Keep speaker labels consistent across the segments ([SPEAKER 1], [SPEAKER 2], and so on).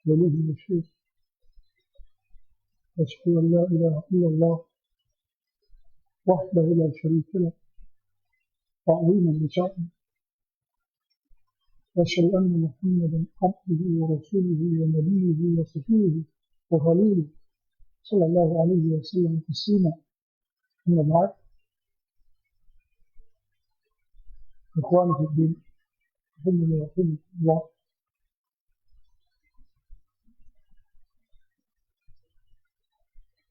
[SPEAKER 1] وليه المشهور، أشهد أن لا إله إلا الله وحده لا شريك له تعظيما لشأنه، وأشهد أن محمدا عبده ورسوله ونبيه وصفيه وخليله صلى الله عليه وسلم تسليما. أما بعد، إخواني في الدين، أحبني وأحبكم الله.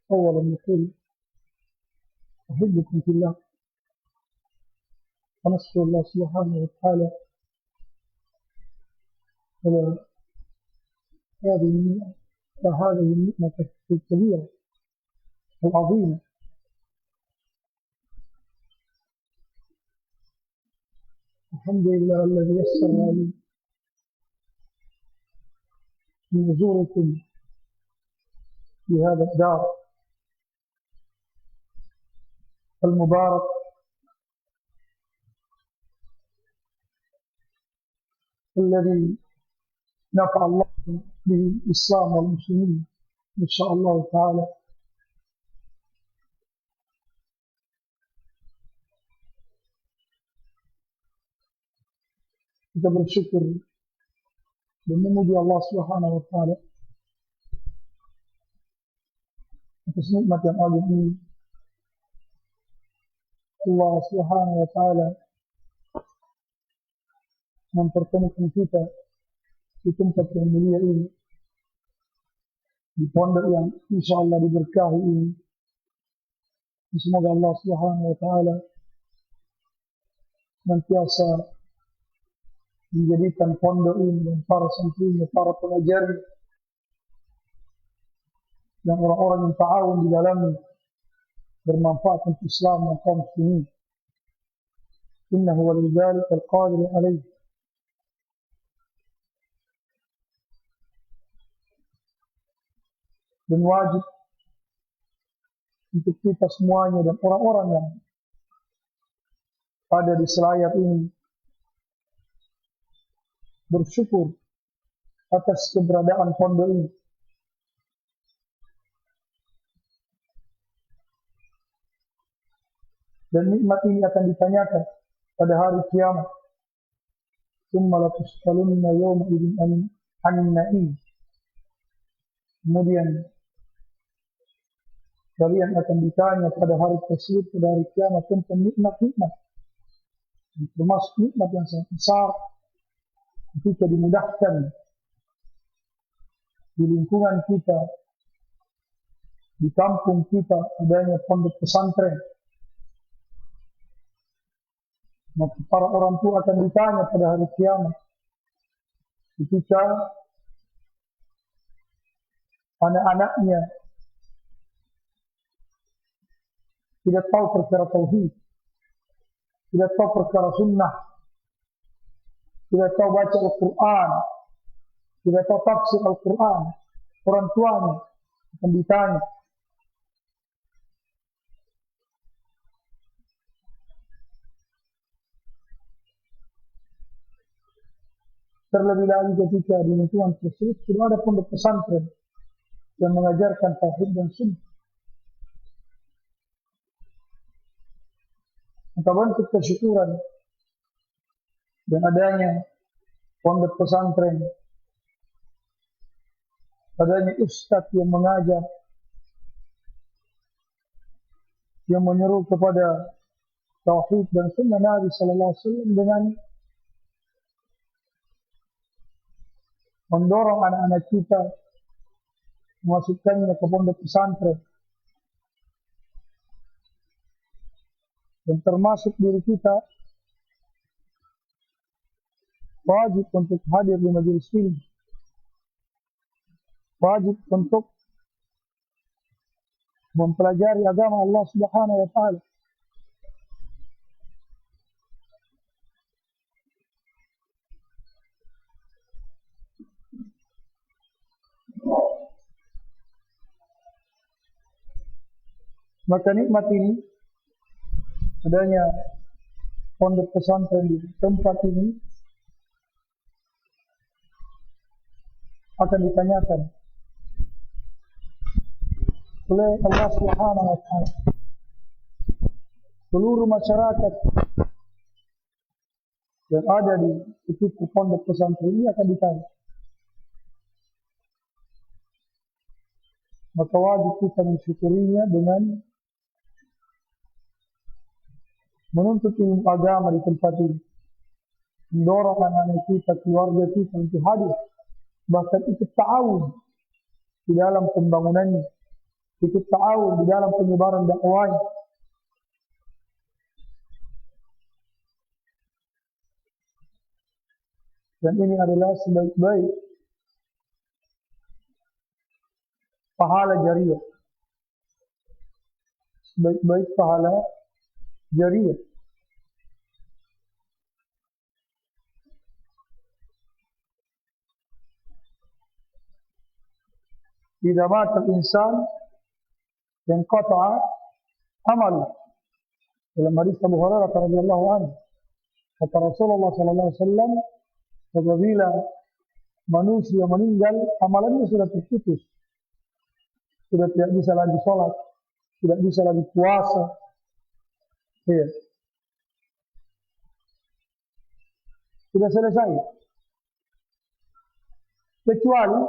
[SPEAKER 1] أولا نقول أحبكم في الله، ونشكر الله سبحانه وتعالى على هذه النعمة الكبيرة العظيمة. الحمد لله الذي يسر لي من نزولكم في هذا الدار المبارك الذي نفع الله به الإسلام والمسلمين إن شاء الله تعالى. Kita bersyukur dan memuji Allah Subhanahu wa Ta'ala atas nikmat yang agung ini. Allah Subhanahu wa Ta'ala mempertemukan kita di tempat yang mulia ini, di pondok yang insyaallah diberkahi ini. Semoga Allah Subhanahu wa Ta'ala senantiasa menjadikan pondok ini dan para santrinya, para pengajarnya, dan orang-orang yang ta'awun di dalamnya bermanfaat untuk Islam dan kaum muslimin. Innahu walidzalika alqadir alaih. Dan wajib untuk kita semuanya dan orang-orang yang ada di selayar ini bersyukur atas keberadaan pondok ini. Dan nikmat ini akan ditanyakan pada hari kiamat. Tsumma latus'alunna yawma idzin 'anil na'im. Kemudian kalian akan ditanya pada hari tersebut, pada hari kiamat, tentang nikmat-nikmat, termasuk nikmat yang sangat besar ketika dimudahkan di lingkungan kita, di kampung kita adanya pondok pesantren. Maka para orang tua akan ditanya pada hari kiamat ketika anak-anaknya tidak tahu perkara tauhid, tidak tahu perkara sunnah, tidak tahu baca Al-Quran, tidak tahu tafsir Al-Quran. Orang tuanya akan ditanya. Terlebih lagi ketika di lingkungan tersebut sudah ada pondok pesantren yang mengajarkan tauhid dan sunnah. Maka bentuk kesyukuran dan adanya pondok pesantren, adanya ustadz yang mengajar, yang menyeru kepada tauhid dan sunnah Nabi sallallahu alaihi wasallam dengan mendorong anak-anak kita memasukkannya ke pondok pesantren. Dan termasuk diri kita wajib untuk hadir di majelis ilmu, wajib untuk mempelajari agama Allah Subhanahu wa Ta'ala. Maka nikmat ini, adanya pondok pesantren di tempat ini, akan ditanyakan oleh Allah Subhanahu wa taala. Seluruh masyarakat yang ada di sekitar pondok pesantren ini akan ditanya. Maka wajib kita mensyukurinya dengan menuntut ilmu agama di tempat ini, mendorong anak-anak kita, keluarga kita untuk hadir, bahkan ikut ta'awun di dalam pembangunannya, ikut ta'awun di dalam penyebaran dakwahnya. Dan ini adalah sebaik-baik pahala jariah, sebaik-baik pahala jariah. Idza mata al-insan yanqata'a amalu. Dalam hadis Abu Hurairah radhiyallahu anhu, kata Rasulullah sallallahu alaihi wasallam, apabila manusia meninggal, amalannya sudah terputus. Sudah tidak bisa lagi sholat, tidak bisa lagi puasa. Ya. Sudah selesai. Kecuali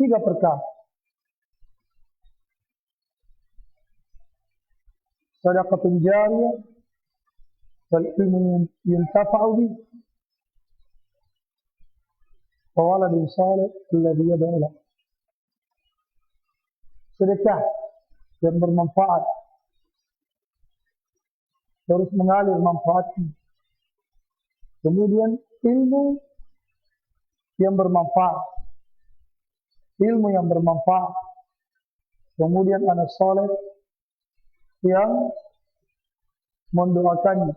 [SPEAKER 1] 3 perkara. Sadaqatun jariyah, wal ilmu yuntafa'u bih, wa waladun salih alladhi yad'u lahu. Sedekah yang bermanfaat, terus mengalir manfaatnya. Kemudian ilmu yang bermanfaat, ilmu yang bermanfaat. Kemudian anak soleh yang mendoakannya.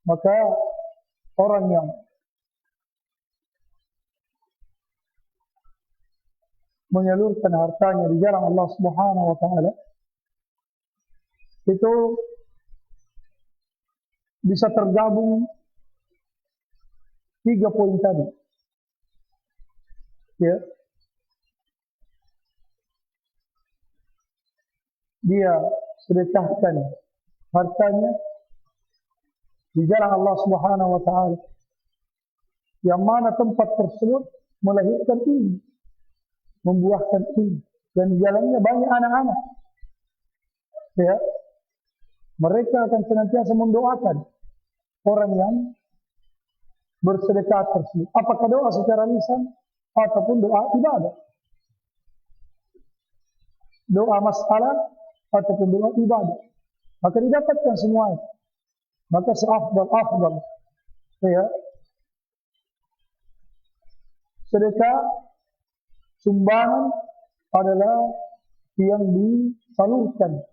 [SPEAKER 1] Maka orang yang menyalurkan hartanya di jalan Allah Subhanahu wa taala itu bisa tergabung 3 poin tadi. Ya. Dia sedekahkan hartanya di jalan Allah Subhanahu wa taala, yang mana tempat tersebut melahirkan ilmu, membuahkan ilmu, dan di jalannya banyak anak-anak. Ya, mereka akan senantiasa mendoakan orang yang bersedekah tersebut. Apakah doa secara lisan ataupun doa ibadah, doa masalah ataupun doa ibadah, maka didapatkan semuanya. Maka seafdal ya, sedekah sumbangan adalah yang disalurkan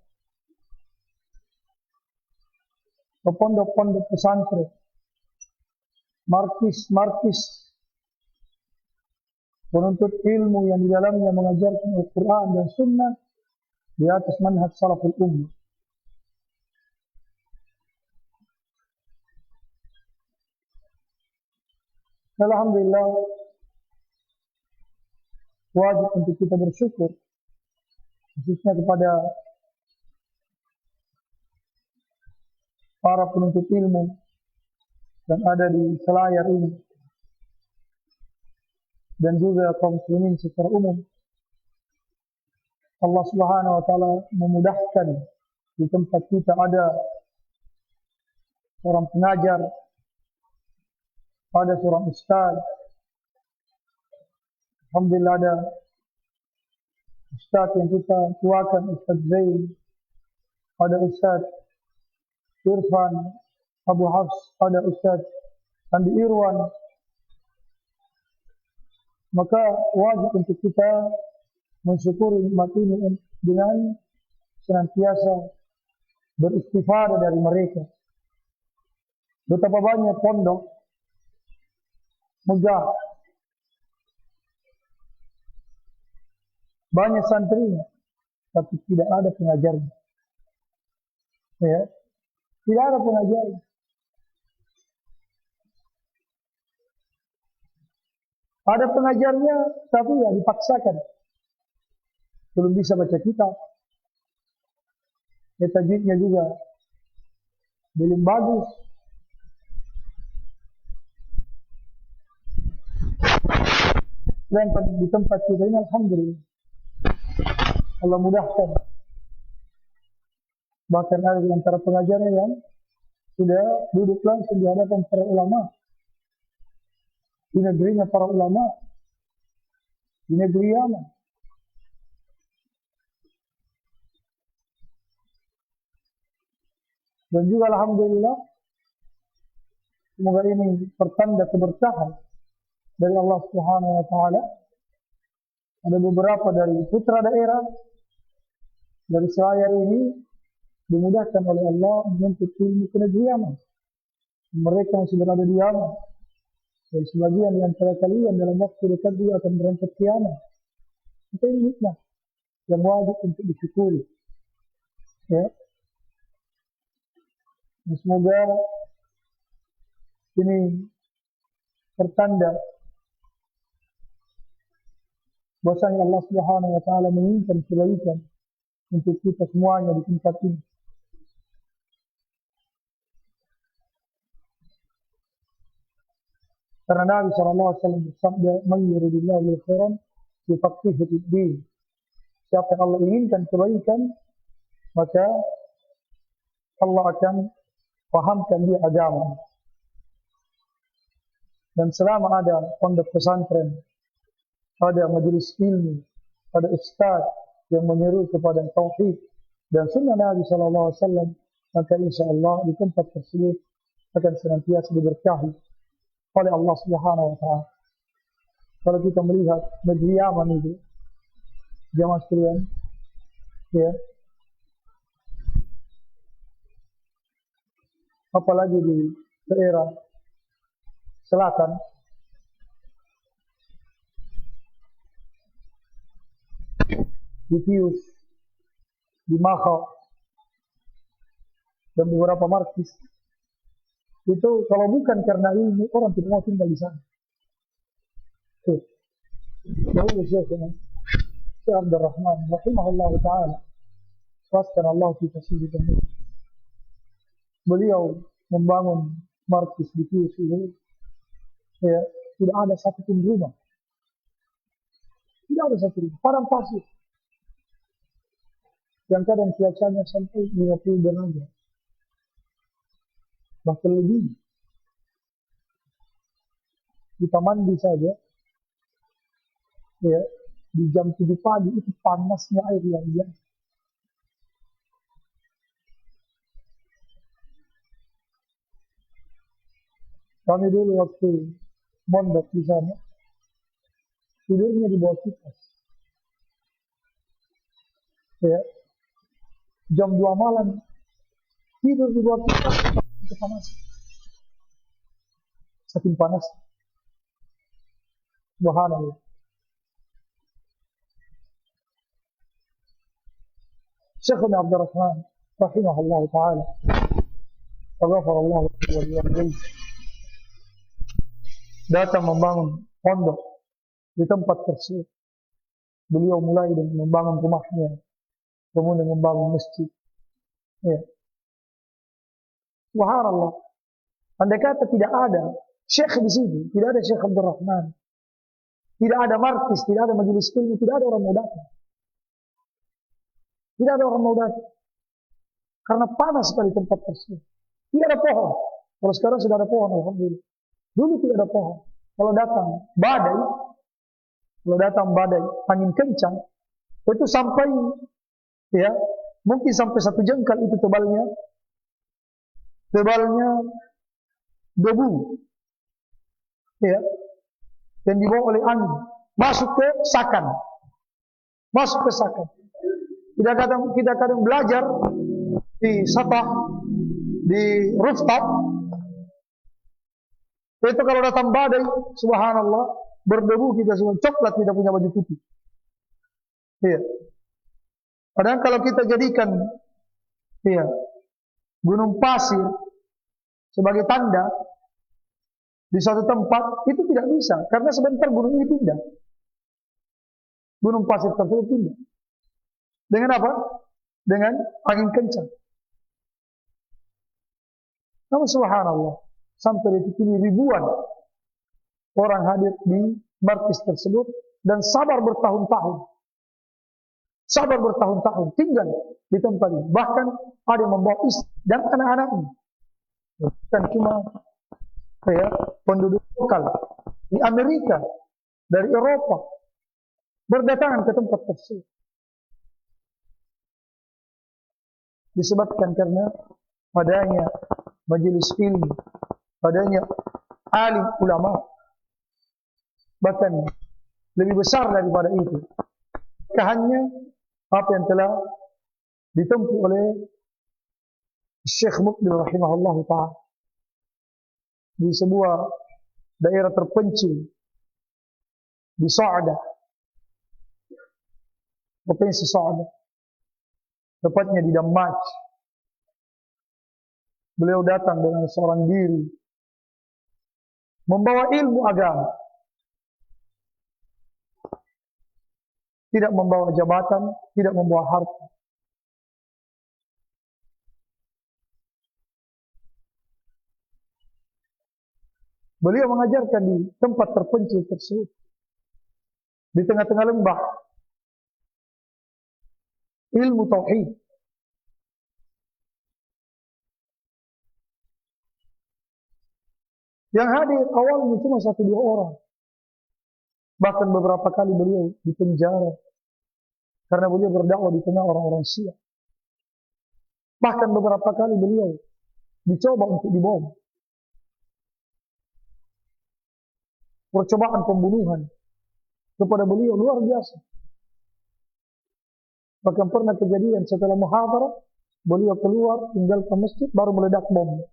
[SPEAKER 1] ke pondok-pondok pesantren, markis penuntut ilmu yang di dalamnya mengajarkan Al-Quran dan Sunnah di atas manhaj salaful ummah. Alhamdulillah, wajib untuk kita bersyukur, khususnya kepada para penuntut ilmu yang ada di selayar ini, dan juga kaum muslimin secara umum. Allah Subhanahu wa taala memudahkan di tempat kita ada seorang pengajar, ada seorang ustaz. Alhamdulillah ada ustaz yang kita tuakan, Ustaz Zain, ada Ustaz Irfan Abu Hafs, ada Ustaz Andi Irwan. Maka wajib untuk kita mensyukuri nikmat ini dengan senantiasa beristighfar dari mereka. Betapa banyak pondok megah, banyak santrinya, tapi tidak ada pengajarnya. Ya, tidak ada pengajarnya. Ada pengajarnya, tapi ya dipaksakan. Belum bisa baca kitab. Tajwidnya juga belum bagus. Dan di tempat kita ini alhamdulillah Allah mudahkan. Bahkan ada di antara pengajarnya yang sudah duduk langsung di hadapan para ulama. Di negerinya para ulama. Di negeri Yaman. Dan juga alhamdulillah semoga ini pertanda keberkahan dari Allah Subhanahu wa taala. Ada beberapa dari putra daerah dari Selayar ini dimudahkan oleh Allah menuntut ilmu ke negeri Yaman. Mereka yang sudah ada di Yaman dan sebagian di antara kalian dalam waktu dekat juga akan berangkat ke Yaman. Itu nikmat yang wajib untuk disyukuri. Ya. Dan semoga ini pertanda bahwasanya Allah Subhanahu wa taala menginginkan kebaikan untuk kita semuanya di tempat ini. Karena Nabi sallallahu alaihi wasallam bersabda, "Man yuridillahu khairan yufaqihuhu fid din." Siapa yang Allah inginkan kebaikan, maka Allah akan fahamkan dia agama. Dan selama ada pondok pesantren, ada majelis ilmu, ada ustaz yang menyeru kepada tauhid dan sunnah Nabi sallallahu alaihi wasallam, maka insyaallah di tempat tersebut akan senantiasa diberkahi oleh Allah Subhanahu wa taala. Kalau kita melihat negeri Yaman itu, jamaah sekalian, ya, apalagi di daerah selatan, di Tius, di Makau, dan beberapa markis, itu kalau bukan karena ini orang tidak mau tinggal di sana. Lalu Syekh Abdul Rahman rahimahullah taala, waskan Allah fi fasilitas. Beliau membangun markis di Tius ini, ya, tidak ada satu pun rumah, tidak ada satu rumah, padang pasir. Yang kadang cuacanya sampai 50 derajat, bahkan lebih. Kita mandi saja, ya, di jam 7 pagi itu panasnya air yang biasa. Kami dulu waktu mondok di sana, tidurnya di bawah kipas. Ya, jam 2 malam tidur di bawah kipas, itu panas. Saking panas. Subhanallah. Syekh Abdul Rahman rahimahullah taala, Aghfarallahu wa liyadil, datang membangun pondok di tempat tersebut. Beliau mulai dengan membangun rumahnya, kemudian membangun masjid. Ya. Subhanallah. Andai kata tidak ada syekh di sini, tidak ada Syekh Abdul Rahman, tidak ada markis, tidak ada majelis ilmu, tidak ada orang mau datang. Tidak ada orang mau datang. Karena panas sekali tempat tersebut. Tidak ada pohon. Kalau sekarang sudah ada pohon, alhamdulillah. Dulu tidak ada pohon. Kalau datang badai, angin kencang, itu sampai, ya, mungkin sampai 1 jengkal itu tebalnya debu, ya, yang dibawa oleh angin, masuk ke sakan. Kita kadang belajar di satah, di rooftop. Itu kalau datang badai, subhanallah, berdebu kita semua, coklat tidak punya baju putih. Iya. Padahal kalau kita jadikan, iya, gunung pasir sebagai tanda, di suatu tempat, itu tidak bisa. Karena sebentar gunung ini pindah. Gunung pasir tersebut pindah. Dengan apa? Dengan angin kencang. Namun subhanallah, sampai detik ini ribuan orang hadir di markis tersebut dan sabar bertahun-tahun. Sabar bertahun-tahun tinggal di tempat ini. Bahkan ada yang membawa istri dan anak-anaknya. Bukan cuma penduduk lokal di Amerika, dari Eropa, berdatangan ke tempat tersebut. Disebabkan karena adanya majelis ilmu, adanya alim ulama. Bahkan lebih besar daripada itu, hanya apa yang telah ditempuh oleh Syekh Mukbil rahimahullah ta'ala di sebuah daerah terpencil di Sa'adah, provinsi Sa'adah, tepatnya di Damaj. Beliau datang dengan seorang diri, membawa ilmu agama, tidak membawa jabatan, tidak membawa harta. Beliau mengajarkan di tempat terpencil tersebut, di tengah-tengah lembah, ilmu tauhid. Yang hadir awalnya cuma 1-2 orang. Bahkan beberapa kali beliau dipenjara karena beliau berdakwah di tengah orang-orang Syiah. Bahkan beberapa kali beliau dicoba untuk dibom. Percobaan pembunuhan kepada beliau luar biasa. Bahkan pernah kejadian setelah muhadarah, beliau keluar tinggalkan masjid baru meledak bom.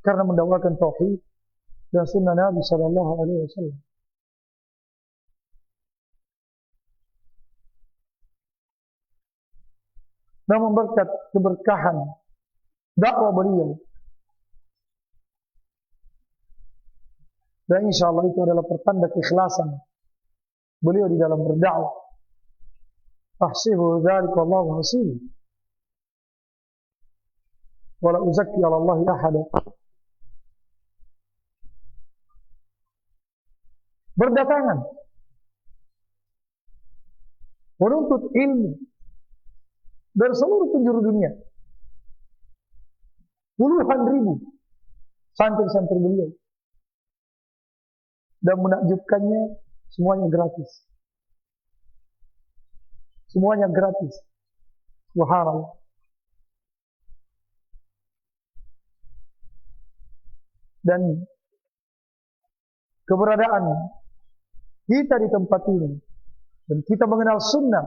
[SPEAKER 1] Karena mendakwakan tauhid dan sunnah Nabi sallallahu alaihi wasallam. Namun berkat keberkahan dakwah beliau, dan insyaallah itu adalah pertanda keikhlasan beliau di dalam berdakwah. Ahsibu dzalika wallahu hasib. Wala uzakki 'ala Allah ahada. Berdatangan menuntut ilmu dari seluruh penjuru dunia. Puluhan ribu santri-santri beliau. Dan menakjubkannya, semuanya gratis. Semuanya gratis. Subhanallah. Dan keberadaan kita di tempat ini dan kita mengenal sunnah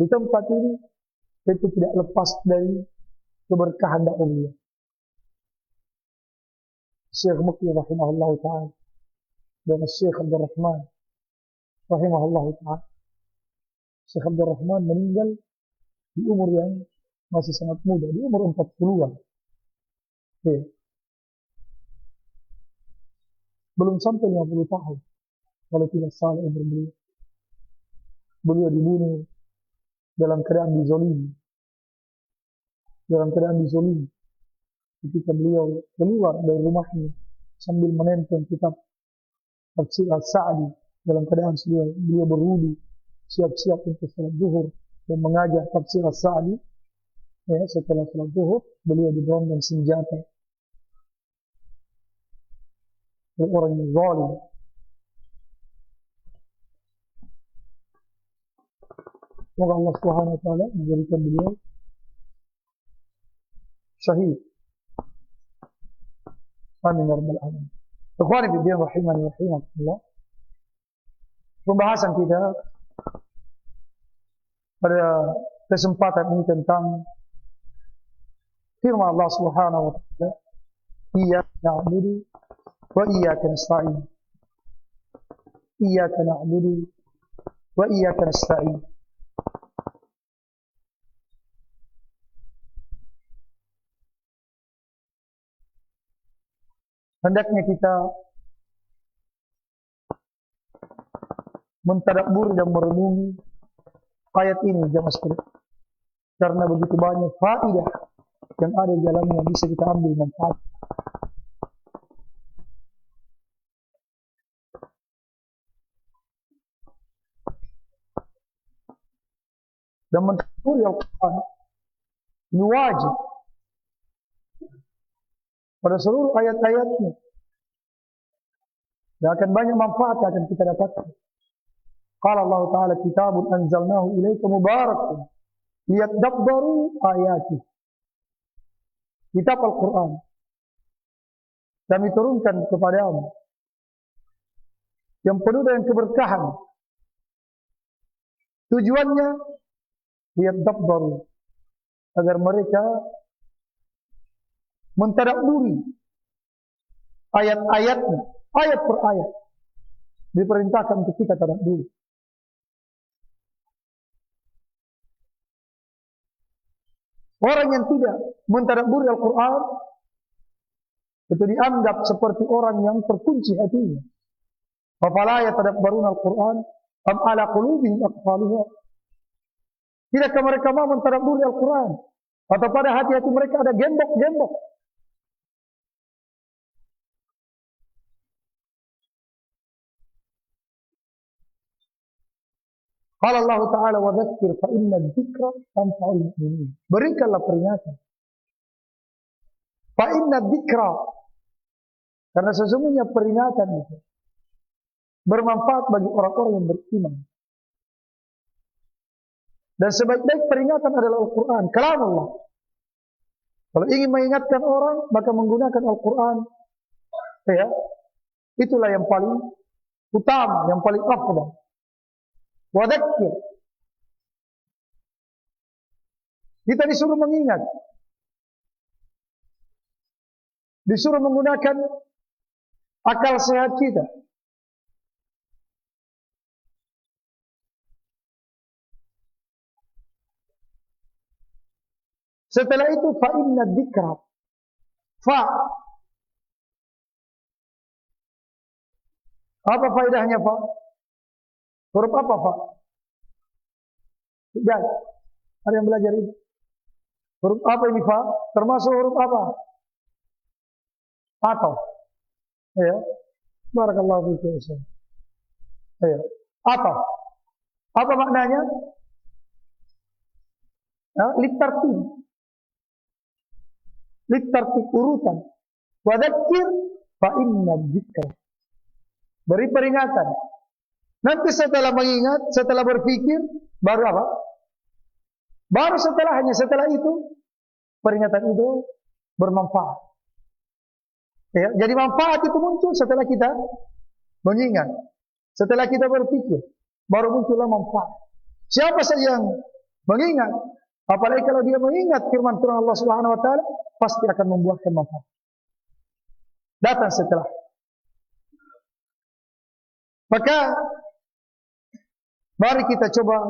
[SPEAKER 1] di tempat ini itu tidak lepas dari keberkahan dakwah beliau. Syekh Mukbil rahimahullah ta'ala dan Syekh Abdul Rahman rahimahullah ta'ala. Syekh Abdul Rahman meninggal di umur yang masih sangat muda, di umur 40-an. Ya. Belum sampai 50 tahun kalau tidak salah umur beliau. Beliau dibunuh dalam keadaan dizolimi. Dalam keadaan dizolimi. Ketika beliau keluar dari rumahnya sambil menenteng kitab Tafsir As-Sa'di dalam keadaan beliau berwudu, siap-siap untuk salat zuhur dan mengajar Tafsir As-Sa'di. Ya, setelah salat zuhur beliau diberondong senjata oleh orang yang zalim. Semoga Allah Subhanahu wa taala menjadikan beliau syahid. Amin ya rabbal alamin. Ikhwani fi din rahimani wa rahimakumullah. Pembahasan kita pada kesempatan ini tentang firman Allah Subhanahu wa taala, "Iyyaka na'budu wa iyyaka nasta'in." Iyyaka na'budu wa iyyaka nasta'in. hendaknya kita mentadabbur dan merenungi ayat ini jemaah sekalian, karena begitu banyak faedah yang ada di dalamnya yang bisa kita ambil manfaat. Dan mentadabburi Al-Quran ini wajib pada seluruh ayat-ayatnya, dan akan banyak manfaat yang akan kita dapatkan. Qala Allah Ta'ala, kitabun anzalnahu ilaika mubarakun liyadabbaru ayati. Kitab Al-Quran kami turunkan kepadamu yang penuh dengan keberkahan. Tujuannya liyadabbaru, agar mereka mentadabburi ayat-ayatnya, ayat per ayat diperintahkan untuk kita tadabburi. Orang yang tidak mentadabburi Al-Quran itu dianggap seperti orang yang terkunci hatinya. Afala yatadabbaruna Al-Quran am ala qulubihim aqfaluha. Tidakkah mereka mau mentadabburi Al-Quran, atau pada hati-hati mereka ada gembok-gembok? Qala Allah Ta'ala, wa dzakir fa inna dzikra tanfa'ul mu'minin. Berikanlah peringatan. Fa inna dzikra, karena sesungguhnya peringatan itu bermanfaat bagi orang-orang yang beriman. Dan sebaik-baik peringatan adalah Al-Quran, kalam Allah. Kalau ingin mengingatkan orang, maka menggunakan Al-Quran. Ya, itulah yang paling utama, yang paling afdal. Wa dzakir, kita disuruh mengingat, disuruh menggunakan akal sehat kita. Setelah itu fa inna dzikra, fa, apa faedahnya fa? Huruf apa fa? Tidak. Ada yang belajar ini? Huruf apa ini fa? Termasuk huruf apa? Atau. Ya. Barakallahu fiikum. Ya. Atau. Apa maknanya? Litartib. Litartib urutan. Wa dzakir fa inna dzikra. Beri peringatan. Nanti setelah mengingat, setelah berpikir, baru apa? Baru setelah itu, peringatan itu bermanfaat. Ya, jadi manfaat itu muncul setelah kita mengingat, setelah kita berpikir, baru muncullah manfaat. Siapa saja yang mengingat, apalagi kalau dia mengingat firman Tuhan Allah Subhanahu Wa Taala, pasti akan membuahkan manfaat. Datang setelah. Maka mari kita coba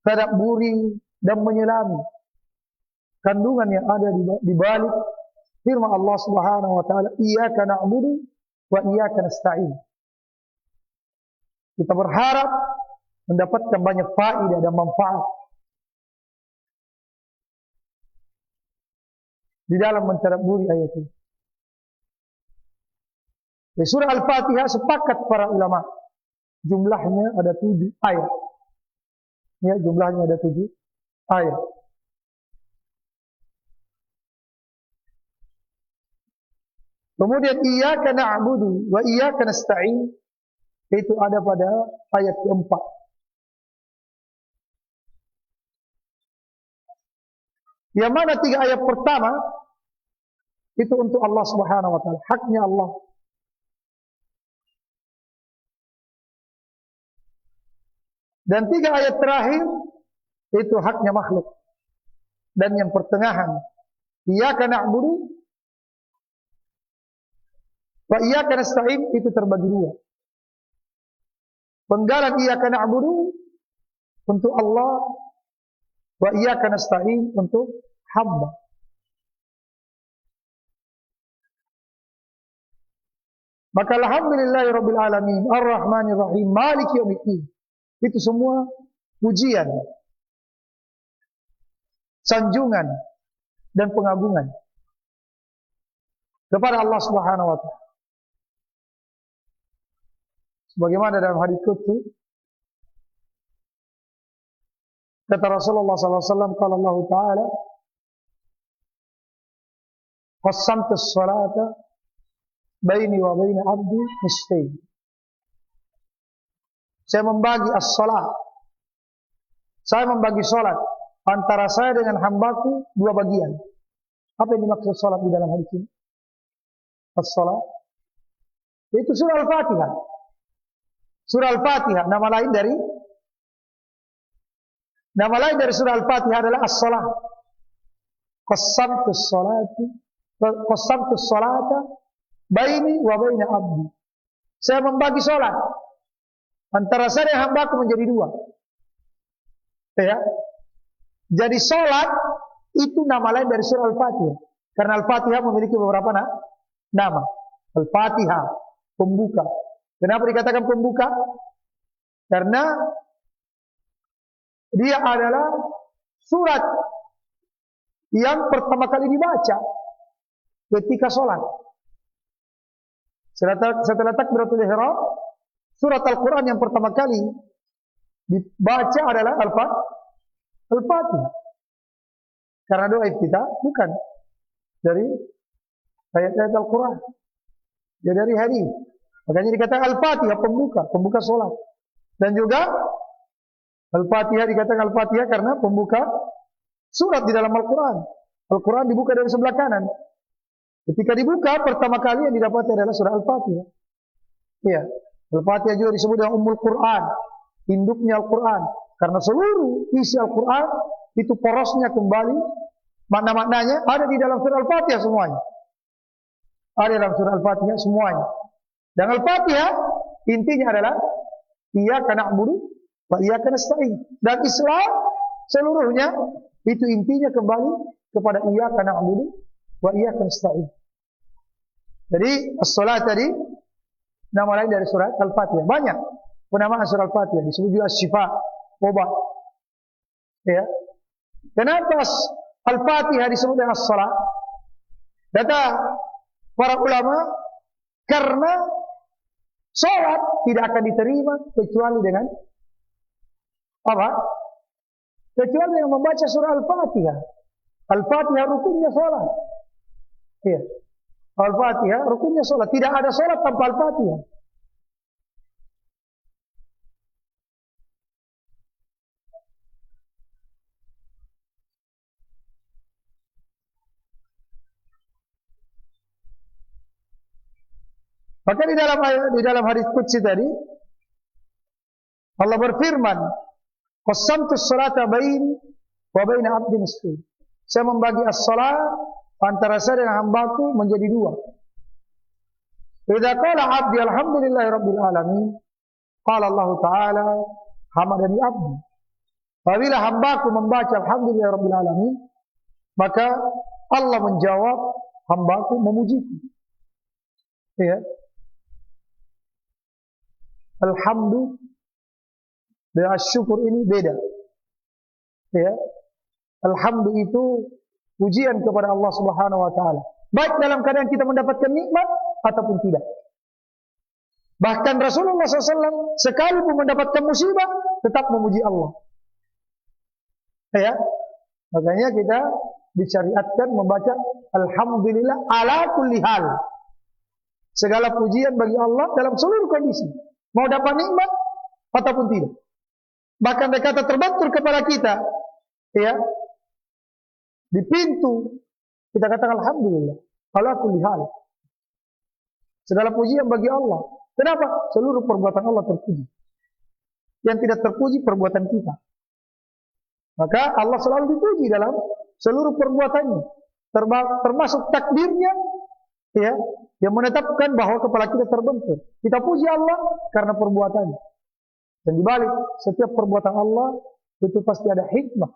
[SPEAKER 1] tadabburi dan menyelami kandungan yang ada di balik firman Allah Subhanahu wa taala, iyyaka na'budu wa iyyaka nasta'in. Kita berharap mendapatkan banyak faedah dan manfaat di dalam mentadabburi ayat ini. Di surah Al-Fatihah sepakat para ulama, jumlahnya ada 7 ayat. Ya, jumlahnya ada 7 ayat. Kemudian iyyaka na'budu wa iyyaka nasta'in, itu ada pada ayat keempat. Yang mana 3 ayat pertama itu untuk Allah Subhanahu wa taala, haknya Allah. Dan 3 ayat terakhir itu haknya makhluk. Dan yang pertengahan, iyyaka na'budu wa iyyaka nasta'in, itu terbagi 2. Penggalan iyyaka na'budu untuk Allah, wa iyyaka nasta'in untuk hamba. Maka alhamdulillahirabbil alamin, arrahmanir rahim, maliki yaumiddin. Itu semua pujian, sanjungan dan pengagungan kepada Allah Subhanahu wa taala. Sebagaimana dalam hadis qudsi kata Rasulullah sallallahu alaihi wasallam, qala Allah taala, qassamtu as-salata baini wa baina 'abdi nisfain. Saya membagi as-salat. Saya membagi salat antara saya dengan hambaku dua bagian. Apa yang dimaksud salat di dalam hadis ini? As-salat itu surah Al-Fatihah. Surah Al-Fatihah nama lain dari surah Al-Fatihah adalah as-salat. Qassamtu as-salata baini wa baina 'abdi. Saya membagi salat antara saya dan hambaku menjadi dua. Ya. Jadi salat itu nama lain dari surah Al-Fatihah. Karena Al-Fatihah memiliki beberapa nama. Al-Fatihah, pembuka. Kenapa dikatakan pembuka? Karena dia adalah surat yang pertama kali dibaca ketika sholat. Setelah takbiratul ihram, surat Al-Quran yang pertama kali dibaca adalah Al-Fatihah. Karena doa iftitah bukan dari ayat-ayat Al-Quran, dia dari hadis. Makanya dikatakan Al-Fatihah, pembuka sholat. Dan juga Al-Fatihah dikatakan Al-Fatihah karena pembuka surat di dalam Al-Quran. Al-Quran dibuka dari sebelah kanan. Ketika dibuka, pertama kali yang didapati adalah surah Al-Fatihah. Iya, Al-Fatihah juga disebut dengan Ummul Quran, induknya Al-Quran. Karena seluruh isi Al-Quran itu porosnya kembali, makna-maknanya ada di dalam surah Al-Fatihah semuanya. Ada dalam surah Al-Fatihah semuanya. Dan Al-Fatihah intinya adalah iyyaka na'budu wa iyyaka nasta'in. Dan Islam seluruhnya itu intinya kembali kepada iyyaka na'budu wa iyyaka nasta'in. Jadi as-salat tadi nama lain dari surat Al-Fatihah. Banyak penamaan surah Al-Fatihah, disebut juga as-syifa, obat. Ya. Kenapa Al-Fatihah disebut dengan as-salat? Kata para ulama, karena salat tidak akan diterima kecuali dengan apa? Kecuali dengan membaca surah Al-Fatihah. Al-Fatihah rukunnya salat. Iya. Al-Fatihah rukunnya salat. Tidak ada salat tanpa Al-Fatihah. Maka di dalam hadis qudsi tadi Allah berfirman, "Qassamtu as-salata baini wa baina 'abdi nisfain." Saya membagi as-salat antara saya dan hambaku menjadi dua. Idza qala 'abdi alhamdulillahirabbil alamin, qala Allah taala hamadani 'abdi. Apabila hambaku membaca alhamdulillahirabbil alamin, maka Allah menjawab hambaku memujiku. Ya. Alhamdulillah dan syukur ini beda. Ya. Alhamdulillah itu pujian kepada Allah Subhanahu wa taala. Baik dalam keadaan kita mendapatkan nikmat ataupun tidak. Bahkan Rasulullah SAW sekalipun mendapatkan musibah tetap memuji Allah. Ya. Makanya kita disyariatkan membaca alhamdulillah ala kulli hal. Segala pujian bagi Allah dalam seluruh kondisi. Mau dapat nikmat ataupun tidak. Bahkan kata terbentur kepada kita, ya, di pintu kita katakan alhamdulillah ala kulli hal. Segala pujian bagi Allah. Kenapa? Seluruh perbuatan Allah terpuji. Yang tidak terpuji perbuatan kita. Maka Allah selalu dipuji dalam seluruh perbuatannya, termasuk takdirnya, ya, yang menetapkan bahwa kepala kita terbentur. Kita puji Allah karena perbuatannya. Dan dibalik setiap perbuatan Allah itu pasti ada hikmah.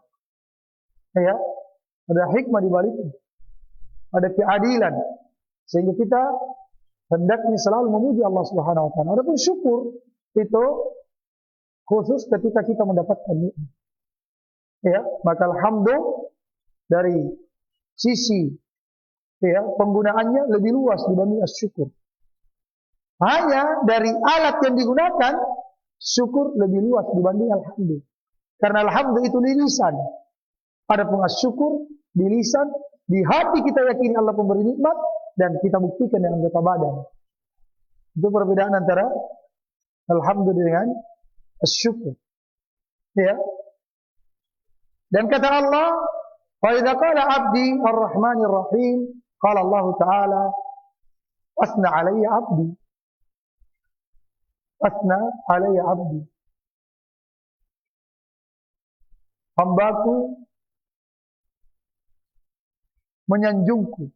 [SPEAKER 1] Ya, ada hikmah di baliknya. Ada keadilan. Sehingga kita hendaknya selalu memuji Allah Subhanahu wa taala. Adapun syukur itu khusus ketika kita mendapatkan nikmat. Ya, maka alhamdulillah dari sisi penggunaannya lebih luas dibanding syukur. Hanya dari alat yang digunakan syukur lebih luas dibanding alhamdulillah. Karena alhamdulillah itu di lisan. Adapun syukur di lisan, di hati kita yakini Allah pemberi nikmat dan kita buktikan dengan anggota badan. Itu perbedaan antara alhamdulillah dengan syukur. Ya. Dan kata Allah, "Wa idza qala 'abdi ar-rahmanir rahim", qala Allah Ta'ala, "Asna 'alayya 'abdi." Asna 'alayya 'abdi. Hambaku menyanjungku.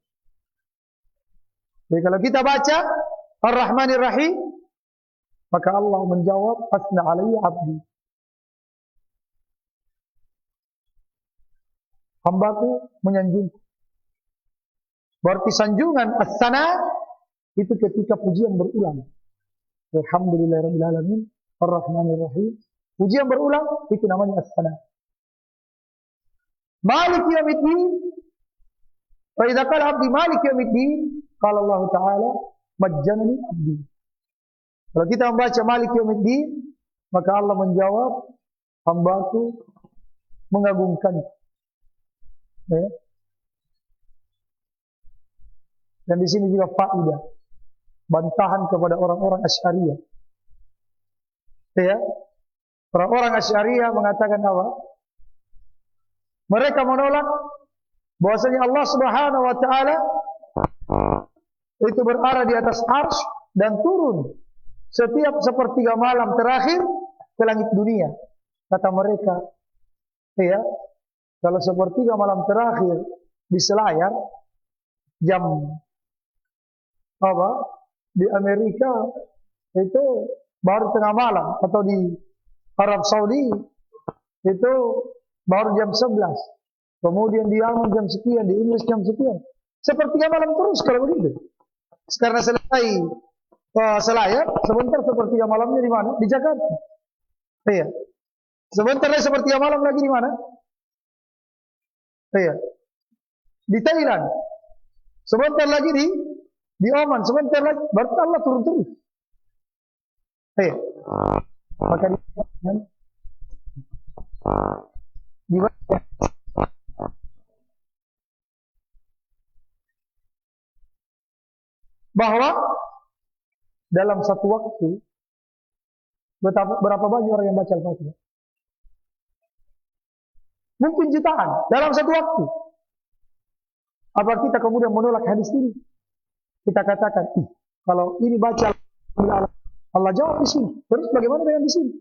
[SPEAKER 1] Jadi kalau kita baca Ar-Rahmanir Rahim, maka Allah menjawab asna 'alayya 'abdi. Hambaku menyanjungku. Berarti sanjungan as-sana itu ketika pujian berulang. Alhamdulillahirabbil alamin, Ar-Rahmanir Rahim. Pujian berulang itu namanya as-sana. Malik yaumiddin. Wa idza qala 'abdi malik yaumiddin, qala Allah Ta'ala majjanani 'abdi. Kalau kita membaca malik yaumiddin, maka Allah menjawab hambaku mengagungkan. Ya. Dan di sini juga faedah bantahan kepada orang-orang Asy'ariyah. Ya. Orang-orang Asy'ariyah mengatakan apa? Mereka menolak bahwasanya Allah Subhanahu wa taala itu berada di atas arsy dan turun setiap sepertiga malam terakhir ke langit dunia. Kata mereka, ya, kalau sepertiga malam terakhir di Selayar jam apa di Amerika itu baru tengah malam, atau di Arab Saudi itu baru jam 11. Kemudian di Yaman jam sekian, di Inggris jam sekian. Sepertiga malam terus kalau begitu. Karena selesai Selayar, sebentar sepertiga malamnya di mana? Di Jakarta. Iya. Sebentar lagi sepertiga malam lagi di mana? Iya. Di Thailand. Sebentar lagi di Oman. Sebentar lagi. Berarti Allah turun terus. Iya. Maka di bahwa dalam satu waktu berapa banyak orang yang baca Al-Fatihah? Mungkin jutaan dalam satu waktu. Apa kita kemudian menolak hadis ini? Kita katakan, kalau ini baca Allah jawab di sini. Terus bagaimana dengan di sini?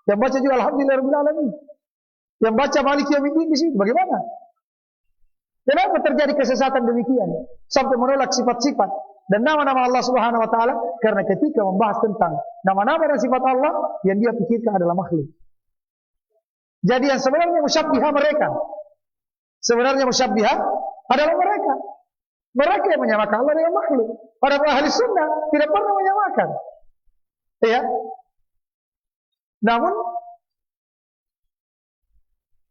[SPEAKER 1] Yang baca juga Alhamdulillahirabbil alamin. Yang baca Maliki yaumiddin di sini bagaimana? Kenapa terjadi kesesatan demikian sampai menolak sifat-sifat dan nama-nama Allah Subhanahu wa taala? Karena ketika membahas tentang nama-nama dan sifat Allah, yang dia pikirkan adalah makhluk. Jadi yang sebenarnya musyabbihah mereka. Sebenarnya musyabbihah adalah mereka. Mereka yang menyamakan Allah dengan makhluk. Para ahli sunnah tidak pernah menyamakan. Ya. Namun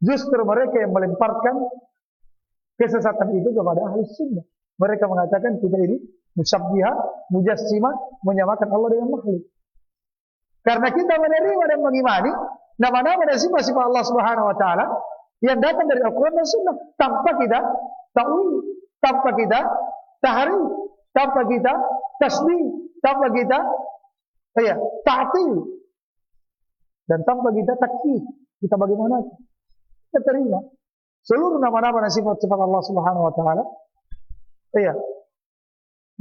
[SPEAKER 1] justru mereka yang melemparkan kesesatan itu kepada ahli sunnah. Mereka mengatakan kita ini musyabbihah, mujassimah, menyamakan Allah dengan makhluk. Karena kita menerima dan mengimani nama-nama dan sifat-sifat Allah Subhanahu wa taala yang datang dari Al-Qur'an dan Sunnah tanpa kita ta'wil, tanpa kita tahrif, tanpa kita tasbih, tanpa kita ta'til, dan tanpa kita takyif. Kita bagaimana? Kita terima seluruh nama-nama dan sifat-sifat Allah Subhanahu wa taala.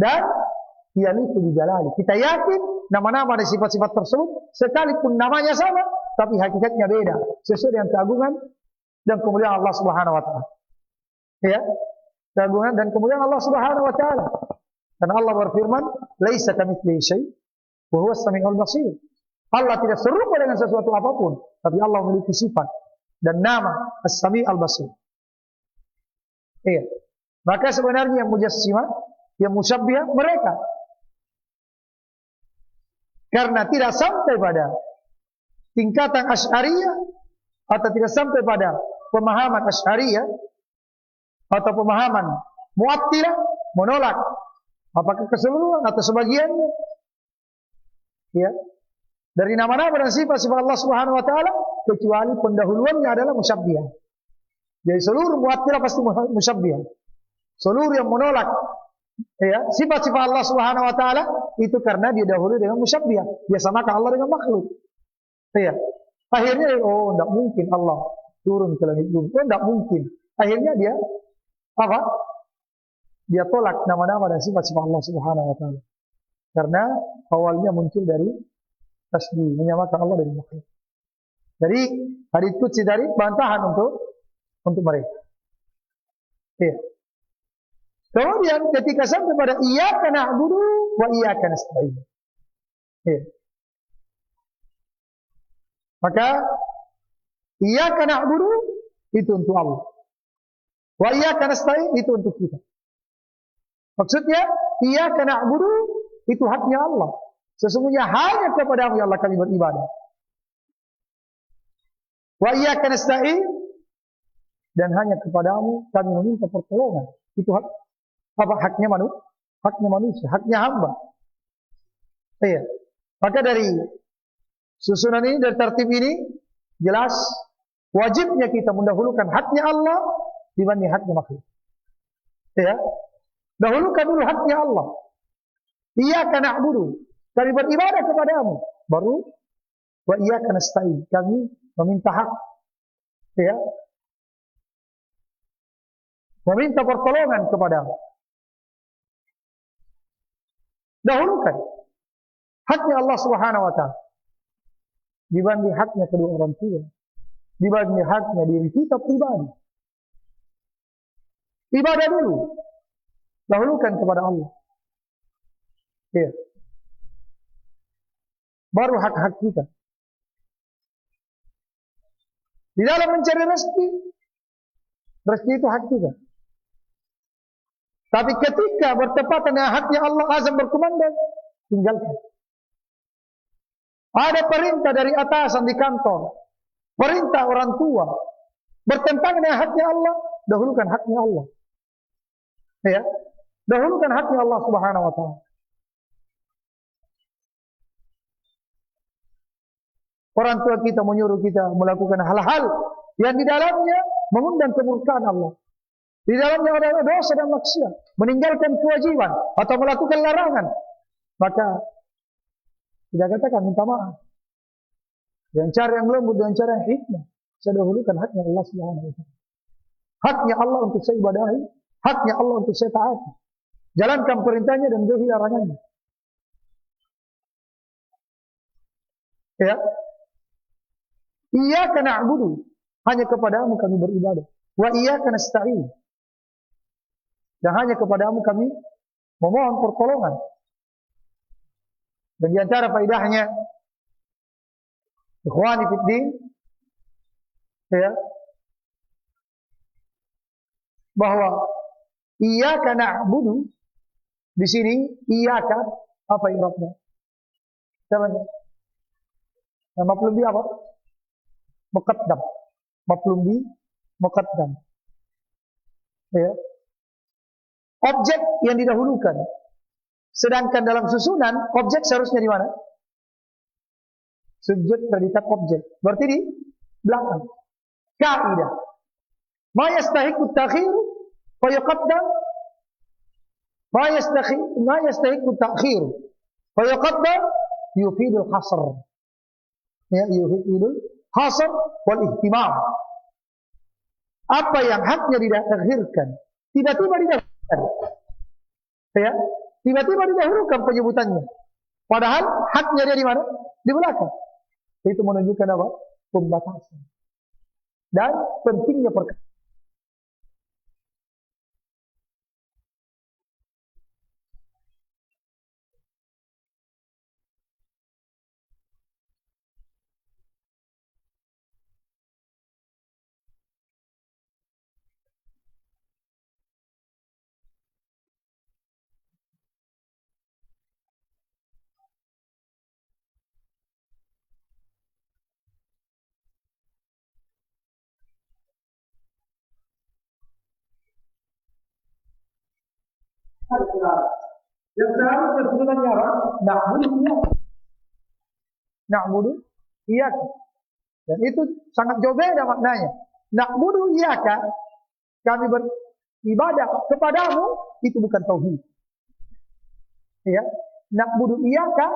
[SPEAKER 1] Dan yaliqu bi jalali. Kita yakin nama-nama dan sifat-sifat tersebut sekalipun namanya sama, tapi hakikatnya beda, sesuai dengan keagungan dan kemuliaan Allah Subhanahu wa taala. Ya. Keagungan dan kemuliaan Allah Subhanahu wa taala. Karena Allah berfirman, "Laisa kamitslihi syai' wa huwas samiul basir." Allah tidak serupa dengan sesuatu apapun, tapi Allah memiliki sifat dan nama As-Sami' Al-Basir. Iya. Maka sebenarnya yang mujassimah, yang musyabbihah mereka. Karena tidak sampai pada tingkatan Asy'ariyah atau tidak sampai pada pemahaman Asy'ariyah atau pemahaman Mu'attilah menolak apakah keseluruhan atau sebagiannya. Ya. Dari nama-nama dan sifat-sifat Allah Subhanahu wa taala kecuali pendahuluannya adalah musyabbihah. Jadi seluruh Mu'attilah pasti musyabbihah. Seluruh yang menolak ya, sifat-sifat Allah Subhanahu wa taala itu karena dia dahulu dengan musyabbihah. Dia samakan Allah dengan makhluk. Ya. Akhirnya enggak mungkin Allah turun ke langit bumi. Enggak mungkin. Akhirnya dia apa? Dia tolak nama-nama dan sifat-sifat Allah Subhanahu wa taala. Karena awalnya muncul dari tasbih, menyamakan Allah dengan makhluk. Jadi hadits qudsi dari bantahan untuk mereka. Iya. Kemudian ketika sampai pada iyyaka na'budu wa iyyaka nasta'in. Iya. Maka iyyaka na'budu itu untuk Allah. Wa iyyaka nasta'in itu untuk kita. Maksudnya iyyaka na'budu itu haknya Allah. Sesungguhnya hanya kepada Allah kami beribadah. Wa iyyaka nasta'in dan hanya kepadamu kami meminta pertolongan. Itu hak apa haknya manusia? Haknya manusia, haknya hamba. Iya. Maka dari susunan ini, dari tertib ini jelas wajibnya kita mendahulukan haknya Allah dibanding haknya makhluk. Ya. Dahulukan dulu haknya Allah. Iyyaka na'budu, kami beribadah kepadamu. Baru wa iyyaka nasta'in, kami meminta hak. Ya. Meminta pertolongan kepadamu. Dahulukan haknya Allah Subhanahu wa taala dibanding haknya kedua orang tua, dibanding haknya diri kita pribadi. Ibadah dulu, dahulukan kepada Allah. Ya. Baru hak-hak kita. Di dalam mencari rezeki, rezeki itu hak kita. Tapi ketika bertepatan dengan haknya Allah azam berkumandang, tinggalkan. Ada perintah dari atasan di kantor, perintah orang tua, bertentangan dengan haknya Allah, dahulukan haknya Allah. Ya, dahulukan haknya Allah Subhanahu wa taala. Orang tua kita menyuruh kita melakukan hal-hal yang di dalamnya mengundang kemurkaan Allah. Di dalamnya ada dosa dan maksiat, meninggalkan kewajiban atau melakukan larangan, maka tidak katakan minta maaf. Dengan cara yang lembut, dengan cara yang hikmah, saya dahulukan haknya Allah Subhanahu wa taala. Haknya Allah untuk saya ibadahi, haknya Allah untuk saya taati. Jalankan perintahnya dan jauhi larangannya. Ya. Iyyaka na'budu, hanya kepadamu kami beribadah. Wa iyyaka nasta'in, dan hanya kepadamu kami memohon pertolongan. Dan di antara faedahnya, ikhwani fiddin, ya, bahwa iyyaka na'budu di sini iyyaka apa i'rabnya? Sama. Nah, maf'ul bi apa? Muqaddam. Maf'ul bi muqaddam. Ya. Objek yang didahulukan. Sedangkan dalam susunan, objek seharusnya di mana? Subjek, predikat, objek. Berarti di belakang. Kaidah. Ma yastahiqu at-ta'khir fa yuqaddam. Ma yastahiqu at-ta'khir fa yuqaddam yufidu al-hasr. Ya, yufidu al-hasr wal ihtimam. Apa yang haknya diakhirkan, tiba-tiba didahulukan. Ya, tiba-tiba didahulukan penyebutannya. Padahal haknya dia di mana? Di belakang. Itu menunjukkan apa? Pembatasan. Dan pentingnya perkara. Yang seharusnya sebenarnya apa? Na'budu iyyaka. Dan itu sangat jauh beda maknanya. Na'budu iyyaka, kami beribadah kepadamu, itu bukan tauhid. Ya, na'budu iyyaka,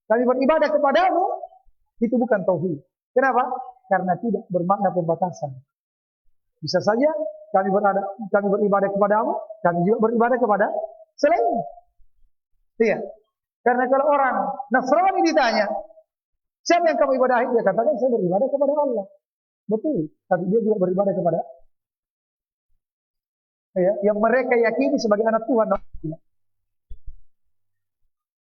[SPEAKER 1] kami beribadah kepadamu, itu bukan tauhid. Kenapa? Karena tidak bermakna pembatasan. Bisa saja kami beribadah kepadamu, kami juga beribadah kepada selainmu. Iya. Karena kalau orang Nasrani ditanya, siapa yang kamu ibadahi? Dia katakan, saya beribadah kepada Allah. Betul. Tapi dia juga beribadah kepada yang mereka yakini sebagai anak Tuhan.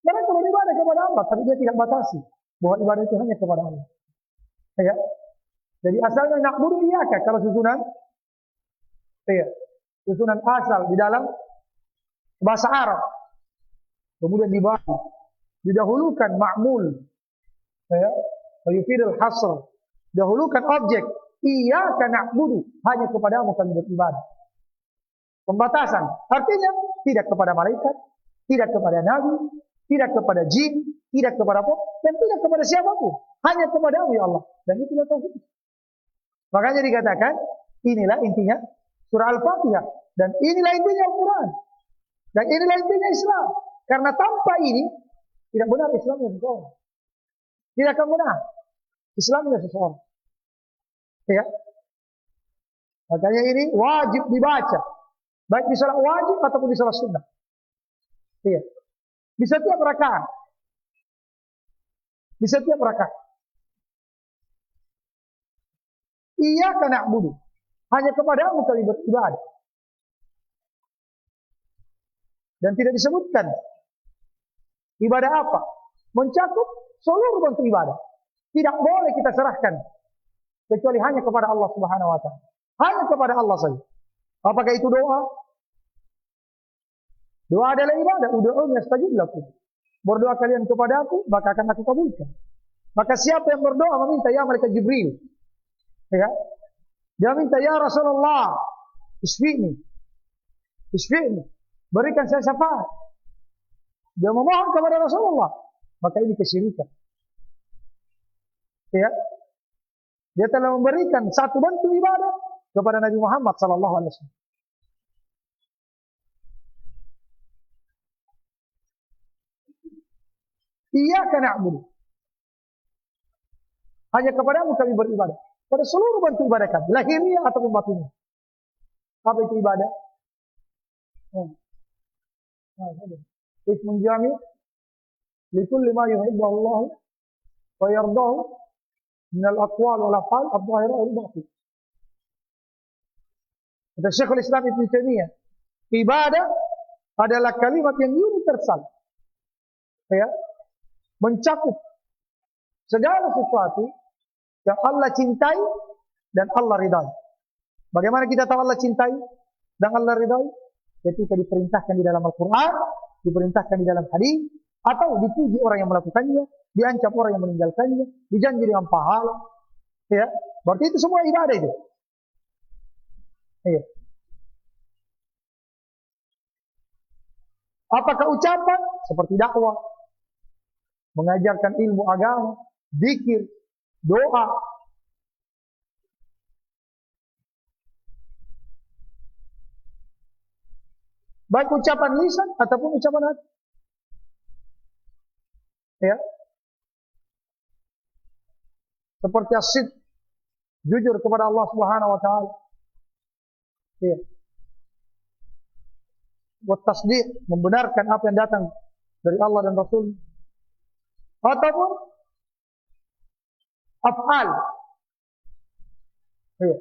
[SPEAKER 1] Mereka beribadah kepada Allah, tapi dia tidak batasi bahwa ibadah itu hanya kepada Allah. Ya. Jadi asalnya na'budu iyyaka, kalau susunan susunan asal di dalam bahasa Arab. Kemudian didahulukan ma'mul, yufidul hasr, dahulukan objek, iyyaka na'budu, hanya kepadamu kami beribadah. Pembatasan, artinya tidak kepada malaikat, tidak kepada nabi, tidak kepada jin, tidak kepada apa, dan tidak kepada siapapun, hanya kepadamu ya Allah. Dan itu adalah tauhid. Makanya dikatakan, inilah intinya surah Al-Fatihah, dan inilah intinya Al-Quran, dan inilah intinya Islam. Karena tanpa ini tidak benar Islamnya seseorang. Tidak akan benar Islamnya seseorang. Ya. Makanya ini wajib dibaca, baik di salat wajib ataupun di salat sunnah. Iya. Di setiap rakaat. Di setiap rakaat. Iyyaka na'budu, hanya kepadamu kami beribadah. Dan tidak disebutkan ibadah apa, mencakup seluruh bentuk ibadah. Tidak boleh kita serahkan kecuali hanya kepada Allah Subhanahu wa taala. Hanya kepada Allah saja. Apakah itu doa? Doa adalah ibadah. Ud'uuni astajib lakum. Berdoa kalian kepada aku, maka akan aku kabulkan. Maka siapa yang berdoa meminta ya malaikat Jibril, ya, dia minta ya Rasulullah, isfi'ni, berikan saya syafaat. Dia memohon kepada Rasulullah, maka ini kesyirikan. Ya, dia telah memberikan satu bentuk ibadah kepada Nabi Muhammad sallallahu alaihi wasallam. Iyyaka na'budu, hanya kepadamu kami beribadah. Pada seluruh bentuk ibadah kami, lahiriah ataupun batiniah. Apa itu ibadah? Ismun jami' likulli ma yuhibbu Allah wa yardahu min al-aqwal wal af'al adh-dhahirah wal batin. Kata Syekhul Islam Ibnu Taimiyah, ibadah adalah kalimat yang universal. Ya, mencakup segala sesuatu yang Allah cintai dan Allah ridai. Bagaimana kita tahu Allah cintai dan Allah ridai? Ketika diperintahkan di dalam Al-Quran, diperintahkan di dalam hadis, atau dipuji orang yang melakukannya, diancam orang yang meninggalkannya, dijanji dengan pahala. Ya, berarti itu semua ibadah itu. Ya. Apakah ucapan seperti dakwah, mengajarkan ilmu agama, zikir, doa, baik ucapan lisan ataupun ucapan hati. Ya. Seperti asyid, jujur kepada Allah Subhanahu wa taala. Ya. Wa tasdiq, membenarkan apa yang datang dari Allah dan Rasul. Ataupun af'al. Ya.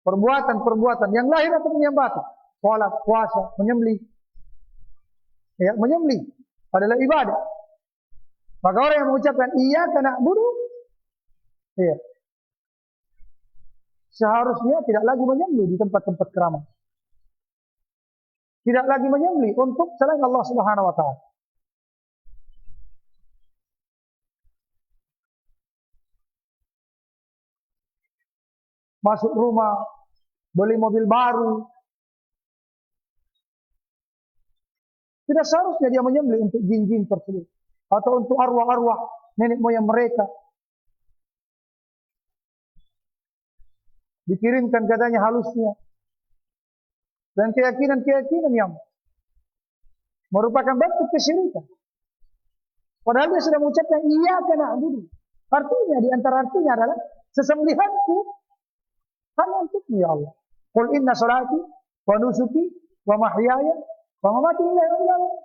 [SPEAKER 1] Perbuatan-perbuatan yang lahir ataupun yang batin. Salat, puasa, menyembelih. Ya, menyembelih adalah ibadah. Maka orang yang mengucapkan iyyaka na'budu, ya, seharusnya tidak lagi menyembelih di tempat-tempat keramat. Tidak lagi menyembelih untuk selain Allah Subhanahu wa taala. Masuk rumah, beli mobil baru, Tidak seharusnya dia menyembelih untuk jin-jin tersebut atau untuk arwah-arwah nenek moyang mereka. Dikirimkan katanya halusnya dan keyakinan-keyakinan yang merupakan bentuk kesyirikan. Padahal dia sudah mengucapkan iyyaka na'budu. Artinya di antara artinya adalah sesembelihanku hanya untukmu ya Allah. Qul inna salati wa nusuki wa mahyaya wa mamati lillahi rabbil alamin.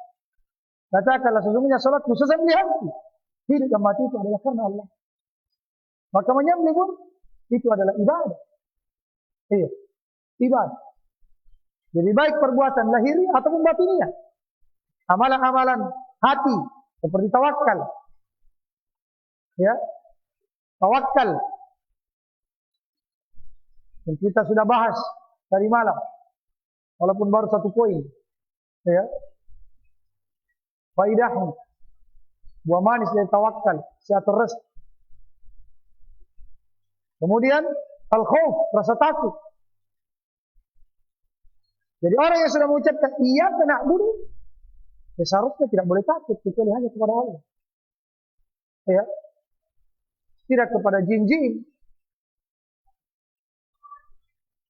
[SPEAKER 1] Katakanlah sesungguhnya salatku, sesembelihanku, hidup dan mati itu adalah karena Allah. Maka menyembelih pun itu adalah ibadah. Iya, ibadah. Jadi baik perbuatan lahiri ataupun batiniah. Amalan-amalan hati seperti tawakal. Ya. Tawakal. Yang kita sudah bahas tadi malam. Walaupun baru satu poin. Ya. Faidahnya. Buah manis dari tawakal. Siatur rezeki. Kemudian al-khauf, rasa takut. Jadi orang yang sudah mengucapkan iyyaka na'budu, seharusnya tidak boleh takut kecuali hanya kepada Allah. Ya. Tidak kepada jin-jin.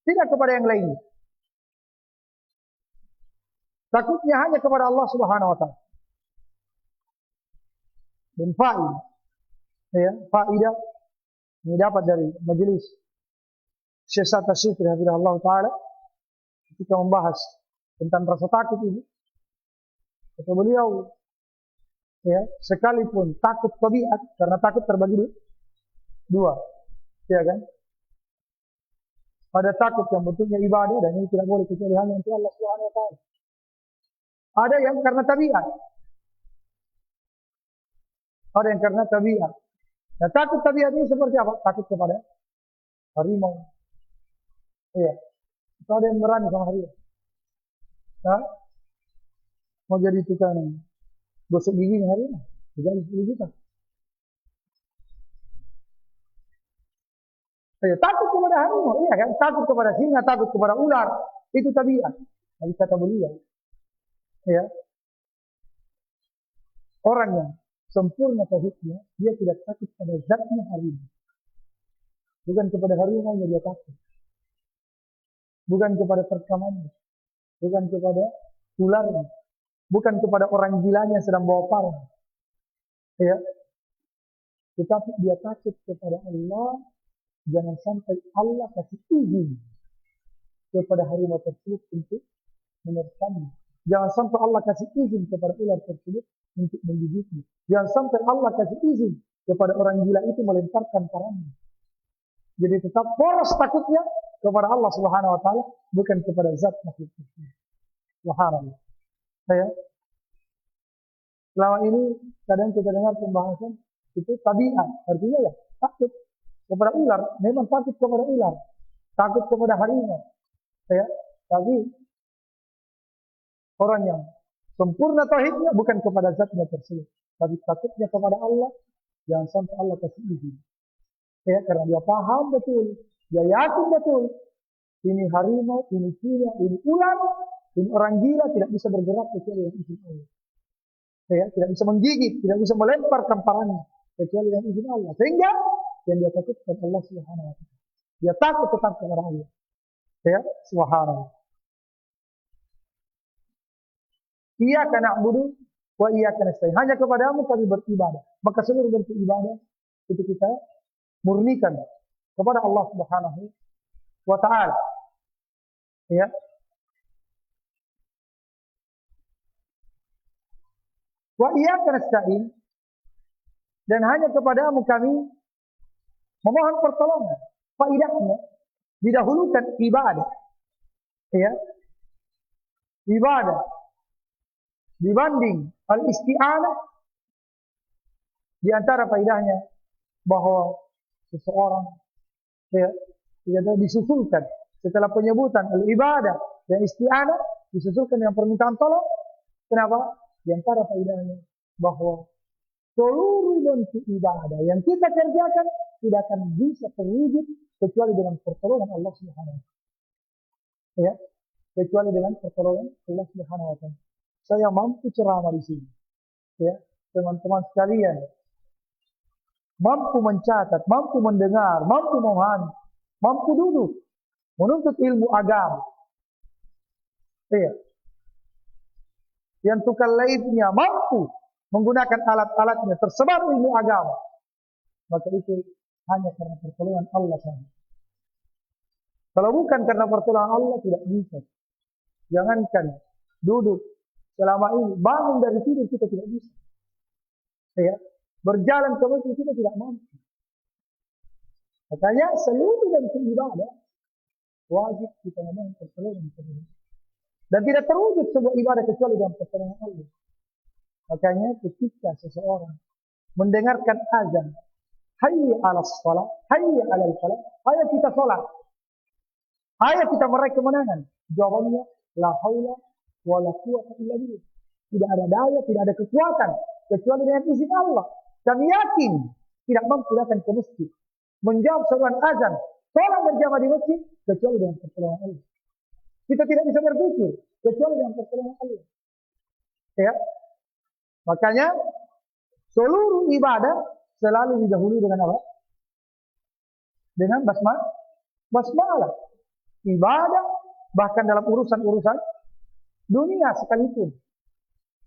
[SPEAKER 1] Tidak kepada yang lain. Takutnya hanya kepada Allah Subhanahu wa taala. Dan faidah. Ya, faidah ini dapat dari majelis Syekh Sa'ad Asy-Syifri hafizahullah taala ketika membahas tentang rasa takut ini. Kata beliau, ya, sekalipun takut tabiat, karena takut terbagi dua, ya kan? Ada takut yang bentuknya ibadah dan ini tidak boleh kecuali hanya untuk Allah Subhanahu wa taala. Ada yang karena tabiat. Ada yang karena tabiat. Nah, takut tabiat ini seperti apa? Takut kepada harimau. Iya. Atau ada yang berani sama harimau. Nah, mau jadi tukang gosok giginya harimau. Jadi 10 juta. Ya, takut kepada harimau, iya kan? Takut kepada singa, takut kepada ular, itu tabiat. Jadi kata beliau, ya, orang yang sempurna tauhidnya, dia tidak takut pada zatnya harimau, bukan kepada harimau yang dia takut, bukan kepada terkamannya, bukan kepada ularnya, bukan kepada orang gilanya yang sedang bawa parang, ya, tetapi dia takut kepada Allah. Jangan sampai Allah kasih izin kepada harimau tersebut untuk menerkamnya. Jangan sampai Allah kasih izin kepada ular tersebut untuk menggigitnya. Jangan sampai Allah kasih izin kepada orang gila itu melemparkan parangnya. Jadi tetap poros takutnya kepada Allah Subhanahu wa taala, bukan kepada zat makhluk tersebut. Subhanallah. Saya selama ini kadang kita dengar pembahasan itu tabiat, artinya ya takut kepada ular, memang takut kepada ular, takut kepada harimau, ya. Tapi orang yang sempurna tauhidnya bukan kepada zatnya tersebut, tapi takutnya kepada Allah. Jangan sampai Allah kasih izin, ya, karena dia paham betul, dia yakin betul, ini harimau, ini singa, ini ular, ini orang gila tidak bisa bergerak kecuali dengan izin Allah, ya, tidak bisa menggigit, tidak bisa melemparkan parangnya kecuali dengan izin Allah, sehingga yang dia takutkan Allah Subhanahu wa taala. Dia takut tetap kepada Allah. Ya, subhanallah. Iyyaka na'budu wa iyyaka nasta'in. Hanya kepadamu kami beribadah. Maka seluruh bentuk ibadah itu kita murnikan kepada Allah Subhanahu wa taala. Ya. Wa iyyaka nasta'in. Dan hanya kepadamu kami memohon pertolongan. Faidahnya didahulukan ibadah, ya, ibadah dibanding al-isti'anah. Di antara faidahnya bahwa seseorang, ya, tidak disusulkan setelah penyebutan al-ibadah dan isti'anah disusulkan dengan permintaan tolong. Kenapa? Di antara faidahnya bahwa seluruh bentuk ibadah yang kita kerjakan tidak akan bisa terwujud kecuali dengan pertolongan Allah Subhanahu wa taala. Ya, kecuali dengan pertolongan Allah Subhanahu wa taala. saya mampu ceramah di sini. Ya, teman-teman sekalian, mampu mencatat, mampu mendengar, mampu memahami, mampu duduk, menuntut ilmu agama. Ya. Yang tukar lainnya mampu menggunakan alat-alatnya, tersebar ilmu agama. Maka itu hanya karena pertolongan Allah saja. Kalau bukan karena pertolongan Allah, tidak bisa. Jangankan duduk selama ini, bangun dari tidur kita tidak bisa. Ya, berjalan ke masjid kita tidak mampu. Makanya seluruh dan ibadah wajib kita memohon pertolongan kepada Allah. Dan tidak terwujud sebuah ibadah kecuali dalam pertolongan Allah. Makanya ketika seseorang mendengarkan azan, hayya 'alas shalah, hayya 'alal falah, ayo kita salat. Ayo kita meraih kemenangan. Jawabannya la haula wala quwwata illa billah. Tidak ada daya, tidak ada kekuatan kecuali dengan izin Allah. Kami yakin tidak mampu datang ke masjid, menjawab seruan azan, salat berjamaah di masjid kecuali dengan pertolongan Allah. Kita tidak bisa berpikir kecuali dengan pertolongan Allah. Ya. Makanya seluruh ibadah selalu didahului dengan apa? Dengan basmalah. Ibadah bahkan dalam urusan-urusan dunia sekalipun.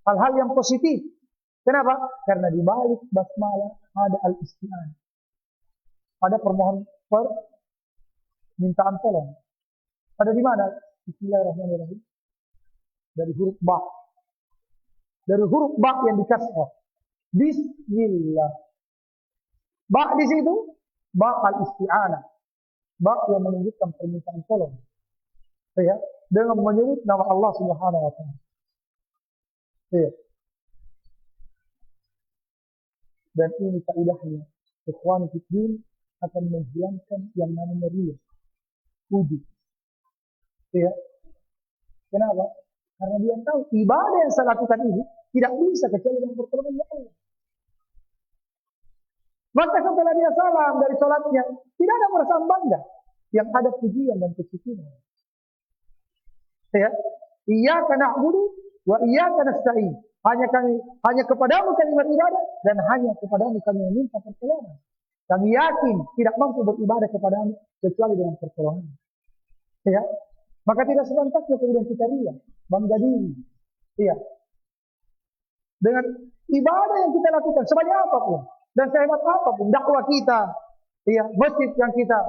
[SPEAKER 1] Hal-hal yang positif. Kenapa? Karena di balik basmalah ada al-isti'anah. Ada permintaan tolong. Ada di mana? Bismillahirrahmanirrahim. Dari huruf ba. Dari huruf ba yang dikasrah. Bismillah. Ba di situ, ba al-isti'anah. Ba yang menunjukkan permintaan tolong. Ya, dengan menyebut nama Allah Subhanahu wa taala. Ya. Dan ini kaidahnya. Ikhwan fillah akan menghilangkan yang namanya riya. Puji. Ya. Kenapa? Karena dia tahu ibadah yang saya lakukan ini tidak bisa kecuali dengan pertolongan Allah. Maka setelah dia salam dari sholatnya, tidak ada perasaan bangga. Yang ada pujian dan kesyukuran. Ya, iyyaka na'budu wa iyyaka nasta'in. Hanya kepadamu kami beribadah dan hanya kepadamu kami meminta pertolongan. Kami yakin tidak mampu beribadah kepadamu kecuali dengan pertolongan. Ya, maka tidak sepantasnya kemudian kita riya, bangga diri. Ya, dengan ibadah yang kita lakukan sebanyak apapun dan sehebat apapun dakwah kita, ya, masjid yang kita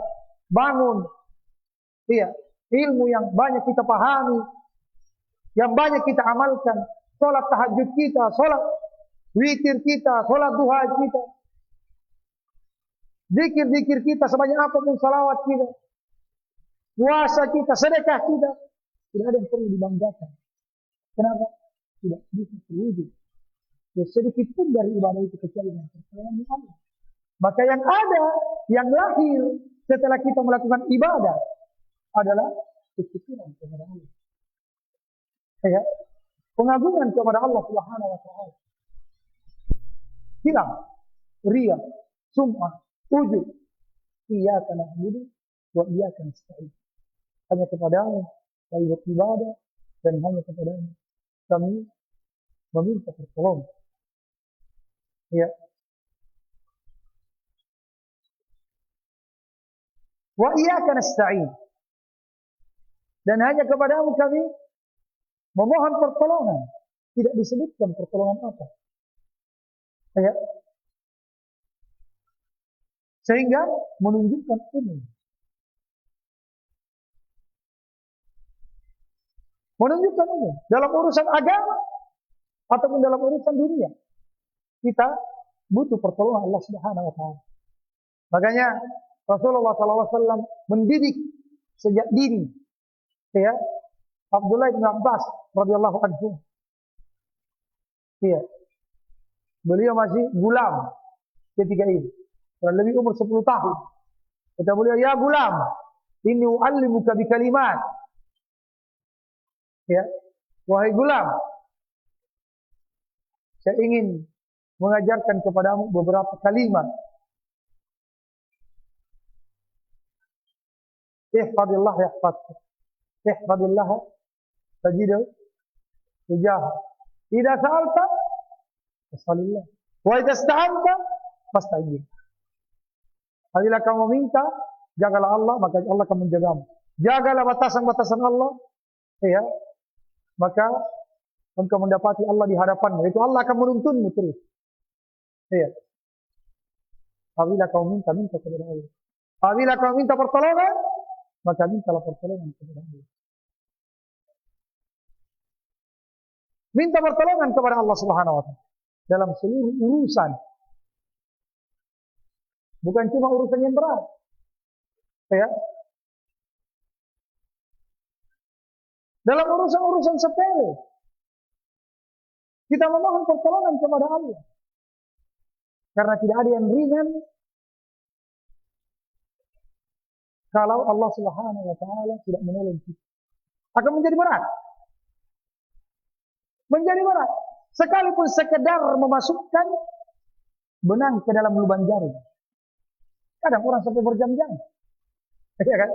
[SPEAKER 1] bangun, ya, ilmu yang banyak kita pahami, yang banyak kita amalkan, sholat tahajud kita, sholat witir kita, sholat duha kita, zikir-zikir kita sebanyak apapun, salawat kita, puasa kita, sedekah kita, tidak ada yang perlu dibanggakan. Kenapa? Tidak bisa terwujud. Ya, sedikit pun dari ibadah itu kecuali dengan pertolongan Allah. Maka yang ada, yang lahir setelah kita melakukan ibadah adalah kesyukuran kepada Allah. Ya, pengagungan kepada Allah Subhanahu wa taala. Hilang riya, sum'ah, ujub. Iyyaka na'budu wa iyyaka nasta'in. Hanya kepadamu kami beribadah dan hanya kepadamu kami meminta pertolongan. Ya. Wa iyyaka nasta'in. Dan hanya kepadamu kami memohon pertolongan. Tidak disebutkan pertolongan apa. Ya. Sehingga menunjukkan umum. Menunjukkan umum. Dalam urusan agama ataupun dalam urusan dunia. Kita butuh pertolongan Allah Subhanahu wa taala. Makanya Rasulullah SAW mendidik sejak dini, ya, Abdullah bin Abbas radhiyallahu anhu. Ya, beliau masih gulam ketika itu, kurang lebih umur 10 tahun. Kata beliau, ya gulam, inni u'allimuka bi kalimat. Ya, wahai gulam, saya ingin mengajarkan kepadamu beberapa kalimat. Ihfadillah yahfadka. Ihfadillah tajidu tujah. Idza sa'alta fas'alillah. Wa idza ista'anta fasta'in billah. Apabila kamu minta, jagalah Allah, maka Allah akan menjagamu. Jagalah batasan-batasan Allah, ya, maka engkau mendapati Allah di hadapanmu. Itu Allah akan menuntunmu terus. Ya. Apabila kau minta kepada Allah. Apabila kau minta pertolongan, maka mintalah pertolongan kepada Allah. Minta pertolongan kepada Allah Subhanahu wa taala dalam seluruh urusan. Bukan cuma urusan yang berat. Ya. Dalam urusan-urusan sepele, kita memohon pertolongan kepada Allah. Karena tidak ada yang ringan kalau Allah Subhanahu wa taala tidak menolong kita. Akan menjadi berat. Menjadi berat. Sekalipun sekedar memasukkan benang ke dalam lubang jarum. Kadang orang sampai berjam-jam. Iya kan?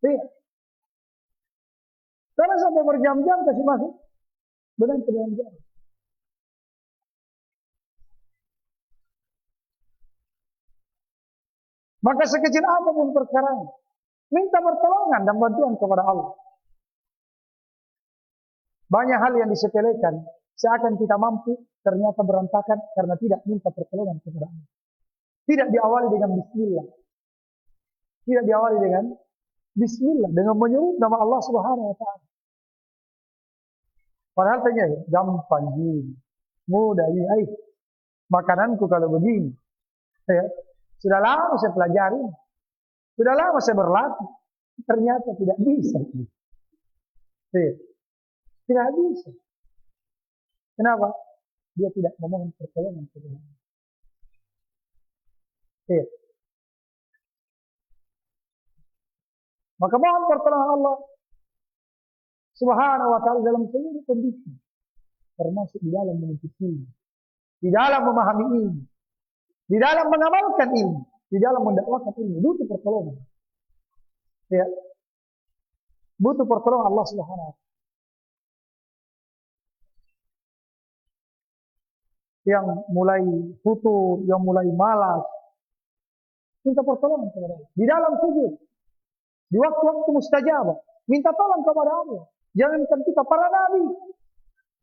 [SPEAKER 1] Iya. Karena sampai berjam-jam kasih masuk benang ke dalam jarum. Maka sekecil apapun perkara, minta pertolongan dan bantuan kepada Allah. Banyak hal yang disepelekan, seakan kita mampu, ternyata berantakan karena tidak minta pertolongan kepada Allah. Tidak diawali dengan bismillah. Tidak diawali dengan bismillah, dengan menyebut nama Allah Subhanahu wa taala. Padahal tanya, gampang gini, mudah ini, makananku kalau begini. Ya. Sudah lama saya pelajari, sudah lama saya berlatih, ternyata tidak bisa. Tidak bisa. Kenapa? Dia tidak memohon pertolongan kepada Allah. Maka mohon pertolongan Allah Subhanahu wa taala dalam seluruh kondisi, termasuk di dalam menuntut ilmu, di dalam memahami ilmu, di dalam mengamalkan ilmu, di dalam mendakwakan ilmu, butuh pertolongan. Ya. Butuh pertolongan Allah Subhanahu wa taala. Yang mulai futur, yang mulai malas, minta pertolongan kepada Allah. Di dalam sujud, di waktu-waktu mustajabah, minta tolong kepada Allah. Jangankan kita para nabi,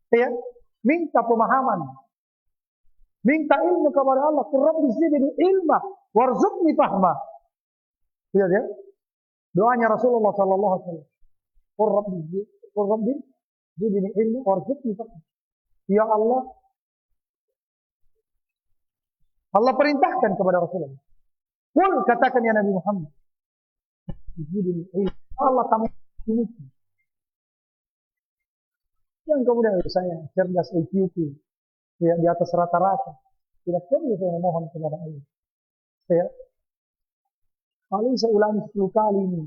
[SPEAKER 1] ya, minta pemahaman, minta ilmu kepada Allah. Qur rabbi zidni ilma warzuqni fahma. Lihat ya, doanya Rasulullah sallallahu alaihi wasallam. Qur rabbi zidni ilma warzuqni fahma. Ya Allah, Allah perintahkan kepada Rasulullah. Qul, katakan ya Nabi Muhammad, zidni ilma. Allah tambah ilmu. Yang kemudian saya cerdas IQ itu, ya, di atas rata-rata. Tidak perlu saya memohon kepada Allah. Kalau saya ulangi 10 kali ini,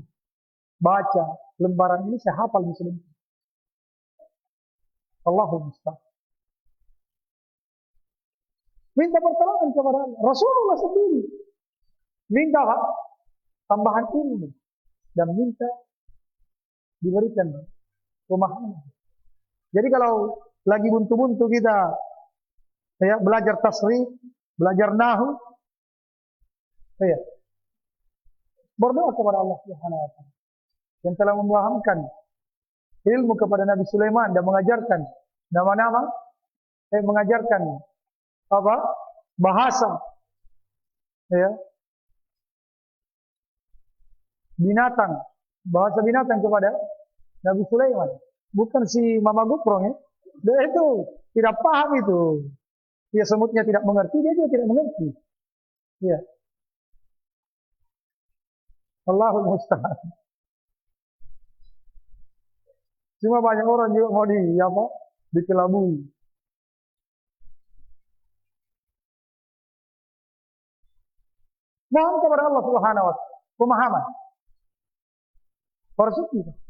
[SPEAKER 1] baca lembaran ini, saya hafal Muslim. Allahumma musta'an. Minta pertolongan kepada Allah. Rasulullah sendiri minta tambahan ilmu dan minta diberikan pemahaman. Jadi kalau lagi buntu-buntu kita, ya, belajar tasrif, belajar nahu, ya, berdoa kepada Allah Subhanahu wa taala yang telah membahamkan ilmu kepada Nabi Sulaiman dan mengajarkan nama-nama, mengajarkan apa? Bahasa, ya, binatang, bahasa binatang kepada Nabi Sulaiman. Bukan si Mama Guprong, ya. Dia itu tidak paham itu. Dia semutnya tidak mengerti, dia juga tidak mengerti. Ya. Allahul musta'an. Cuma banyak orang juga mau dikelabui. Mohon kepada Allah Subhanahu wa taala pemahaman. Persuci.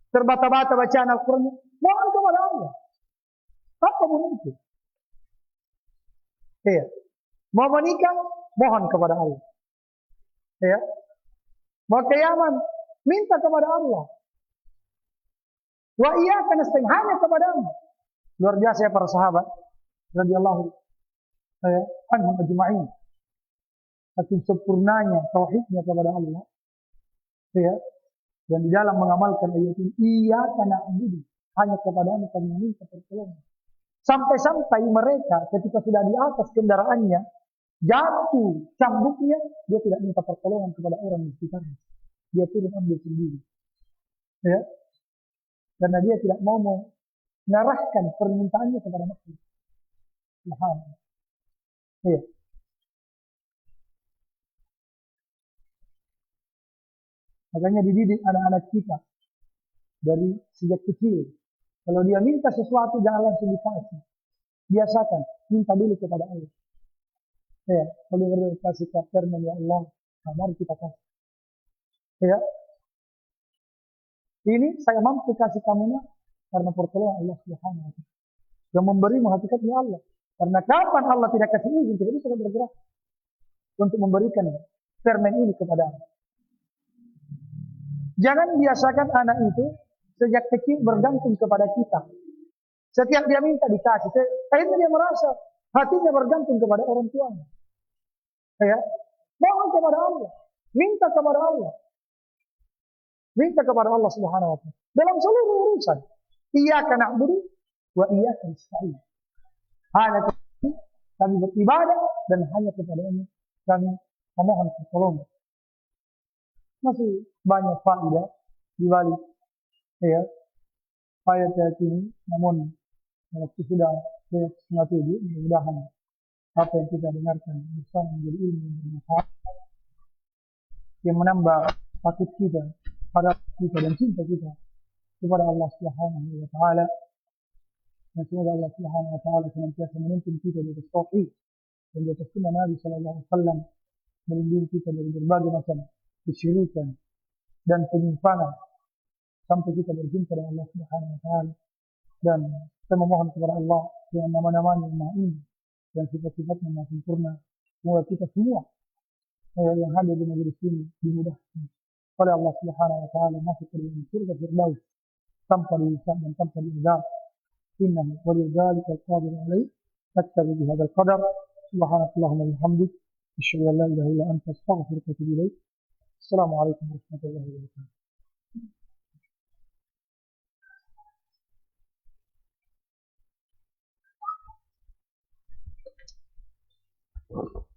[SPEAKER 1] Terbata-bata bacaan Al-Quran, mohon kepada Allah. Apa pun itu. Ya. Mau menikah, mohon kepada Allah. Ya. Mau kiamat, minta kepada Allah. Wa iyyaka nasta'in, hanya kepadamu. Luar biasa ya para sahabat radhiyallahu anhum ajma'in. Saking sempurnanya tauhidnya kepada Allah. Ya. Dan di dalam mengamalkan ayat ini, iyyaka na'budu, hanya kepadamu kami meminta pertolongan. Sampai-sampai mereka ketika sudah di atas kendaraannya, jatuh cambuknya, dia tidak minta pertolongan kepada orang di sekitarnya. Dia turun ambil sendiri. Ya. Karena dia tidak mau mengarahkan permintaannya kepada makhluk. Subhanallah. Ya. Makanya dididik anak-anak kita dari sejak kecil. Kalau dia minta sesuatu jangan langsung dikasih. Biasakan, minta dulu kepada Allah. Ya, kalau dia kasih firman ya Allah, mari kita kasih. Ya, ini saya mampu kasih kamu karena pertolongan Allah Subhanahu wa taala. Yang memberi hakikatnya Allah. Karena kapan Allah tidak kasih izin, tidak bisa bergerak untuk memberikan firman ini kepada Allah. Jangan biasakan anak itu sejak kecil bergantung kepada kita. Setiap dia minta dikasih. Akhirnya dia merasa hatinya bergantung kepada orang tuanya. Ya, mohon kepada Allah, minta kepada Allah, minta kepada Allah Subhanahu wa taala dalam seluruh urusan. Iyyaka na'budu wa iyyaka nasta'in. Hanya kami beribadah dan hanya kepada-Mu kami memohon pertolongan. Masih banyak faedah di balik ya ayat ini, namun waktu sudah 6:30, mudah-mudahan apa yang kita dengarkan bersama menjadi ilmu yang bermanfaat, yang menambah takut kita, harap kita dan cinta kita kepada Allah Subhanahu wa taala. Dan semoga Allah Subhanahu wa taala senantiasa menuntun kita di atas tauhid dan di atas sunnah Nabi sallallahu alaihi wasallam, melindungi kita dari berbagai macam kesyirikan dan penyimpangan sampai kita berjumpa dengan Allah Subhanahu wa taala. Dan saya memohon kepada Allah dengan nama-namanya yang maha indah dan sifat-sifatnya yang sempurna, semoga kita semua yang hadir di majelis ini dimudahkan oleh Allah Subhanahu wa taala masuk ke dalam surga Firdaus tanpa dihisab dan tanpa diazab. Innahu waliyudzalika al-qadir alaih. Naktabi bihadzal qadar. Subhanakallahumma wa bihamdik, asyhadu an la ilaha illa anta, astaghfiruka wa atubu ilaik. Assalamualaikum warahmatullahi wabarakatuh.